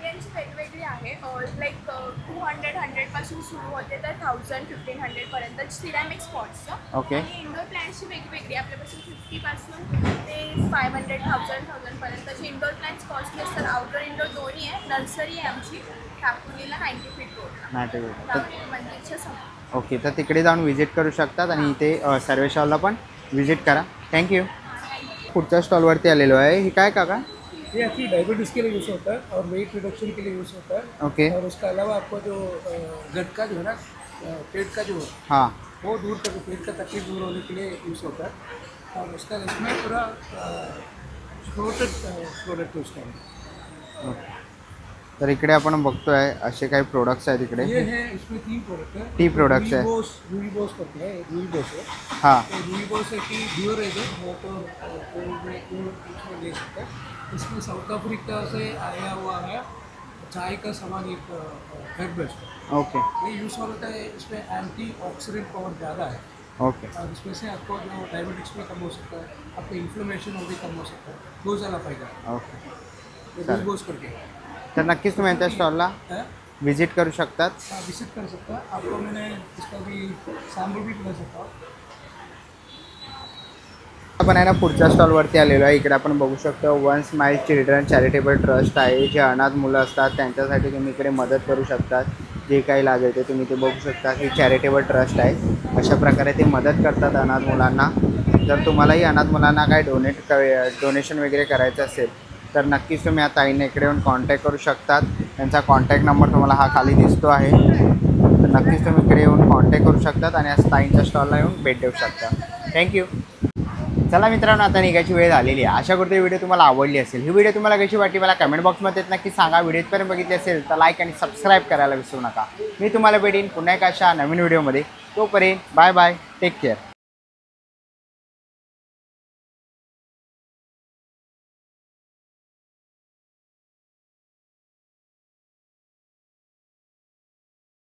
यांची वेगवेगळी आहे. लाईक 200-100 सुरू होते तर 1000-1500 पर्यंत सिरॅमिक स्पॉट्सचं. ओके. आणि इंडोर प्लॅन्टची वेगवेगळी आपल्यापासून 50 पासून ते 500-1000 पर्यंतचे इंडोर प्लॅन्ट्स कॉस्टली असतात. आउटडोर इंडोर दोन्ही आहे. नर्सरी आहे आमची टाकुलीला 90 फीट रोडला, मंदिरच्या समोर. ओके, तर तिकडे जाऊन व्हिजिट करू शकतात आणि इथे सर्वे स्टॉलला पण व्हिजिट करा. थँक्यू. पुढच्या स्टॉलवरती आलेलो आहे. ही काय काका? ये एक्चुअली डायबिटीज़ के लिए यूज़ होता है और वेट रिडक्शन के लिए यूज़ होता है. ओके. और उसके अलावा आपको जो गट का जो है ना, पेट का जो हाँ वो दूर तक, पेट का तकलीफ दूर होने के लिए यूज़ होता है. और उसका इसमें पूरा प्रोडक्ट यूज़ करें. तर इकडे आपण बघतोय असे काही प्रोडक्ट्स आहेत इकडे. ये है, इसमें 3 प्रोडक्ट है. 3 प्रोडक्ट्स है. रूईबोस करते हैं, रूईबोस है. हाँ. तो रूईबोस है कि प्योर है जो, वो तो इसमें ले सकते हैं. इसमें साउथ अफ्रीका से आया हुआ है चाय का सामान, एक हेड ब्रश. ओके. ये यूज़ होता है. इसमें एंटी ऑक्सीडेंट पावर ज़्यादा है. ओके. और इसमें से आपको जो डायबिटीज़ में कम हो सकता है, आपको इन्फ्लेमेशन वो भी कम हो सकता है. बहुत ज़्यादा फायदा है. ओके. रूईबोस करके. तर नक्कीच तुम्ही यांच्या स्टॉलला व्हिजिट करू शकतात. विजिट कर सकता है. आपको मैंने इसका भी सैम्पल भी मिल सकता. आपण आहे ना पुढच्या स्टॉलवरती आलेलो आहे. इकडे आपण बघू शकतो one smile children charitable trust आहे. जे अनाथ मुलं असतात त्यांच्यासाठी तुम्ही इकडे मदत करू शकतात. जे काही लागेल ते तुम्ही ते बघू शकता. ही चॅरिटेबल ट्रस्ट आहे. अशा प्रकारे ते मदत करतात अनाथ मुलांना. जर तुम्हालाही अनाथ मुलांना काय डोनेशन वगैरे करायचं असेल तर नक्कीच तुम्ही या ताईने इकडे येऊन कॉन्टॅक्ट करू शकतात. त्यांचा कॉन्टॅक्ट नंबर तुम्हाला हा खाली दिसतो आहे. तर नक्कीच तुम्ही इकडे येऊन कॉन्टॅक्ट करू शकतात आणि या ताईंच्या स्टॉलला येऊन भेट देऊ शकता. थँक्यू. चला मित्रांनो, आता निघायची वेळ झालेली आहे. आशा करतो ही व्हिडिओ तुम्हाला आवडली असेल. ही व्हिडिओ तुम्हाला कशी वाटली मला कमेंट बॉक्समध्ये नक्की सांगा. व्हिडिओ इथपर्यंत बघितली असेल तर लाईक आणि सबस्क्राईब करायला विसरू नका. मी तुम्हाला भेटेन पुन्हा एका अशा नवीन व्हिडिओमध्ये. तोपर्यंत बाय बाय, टेक केअर.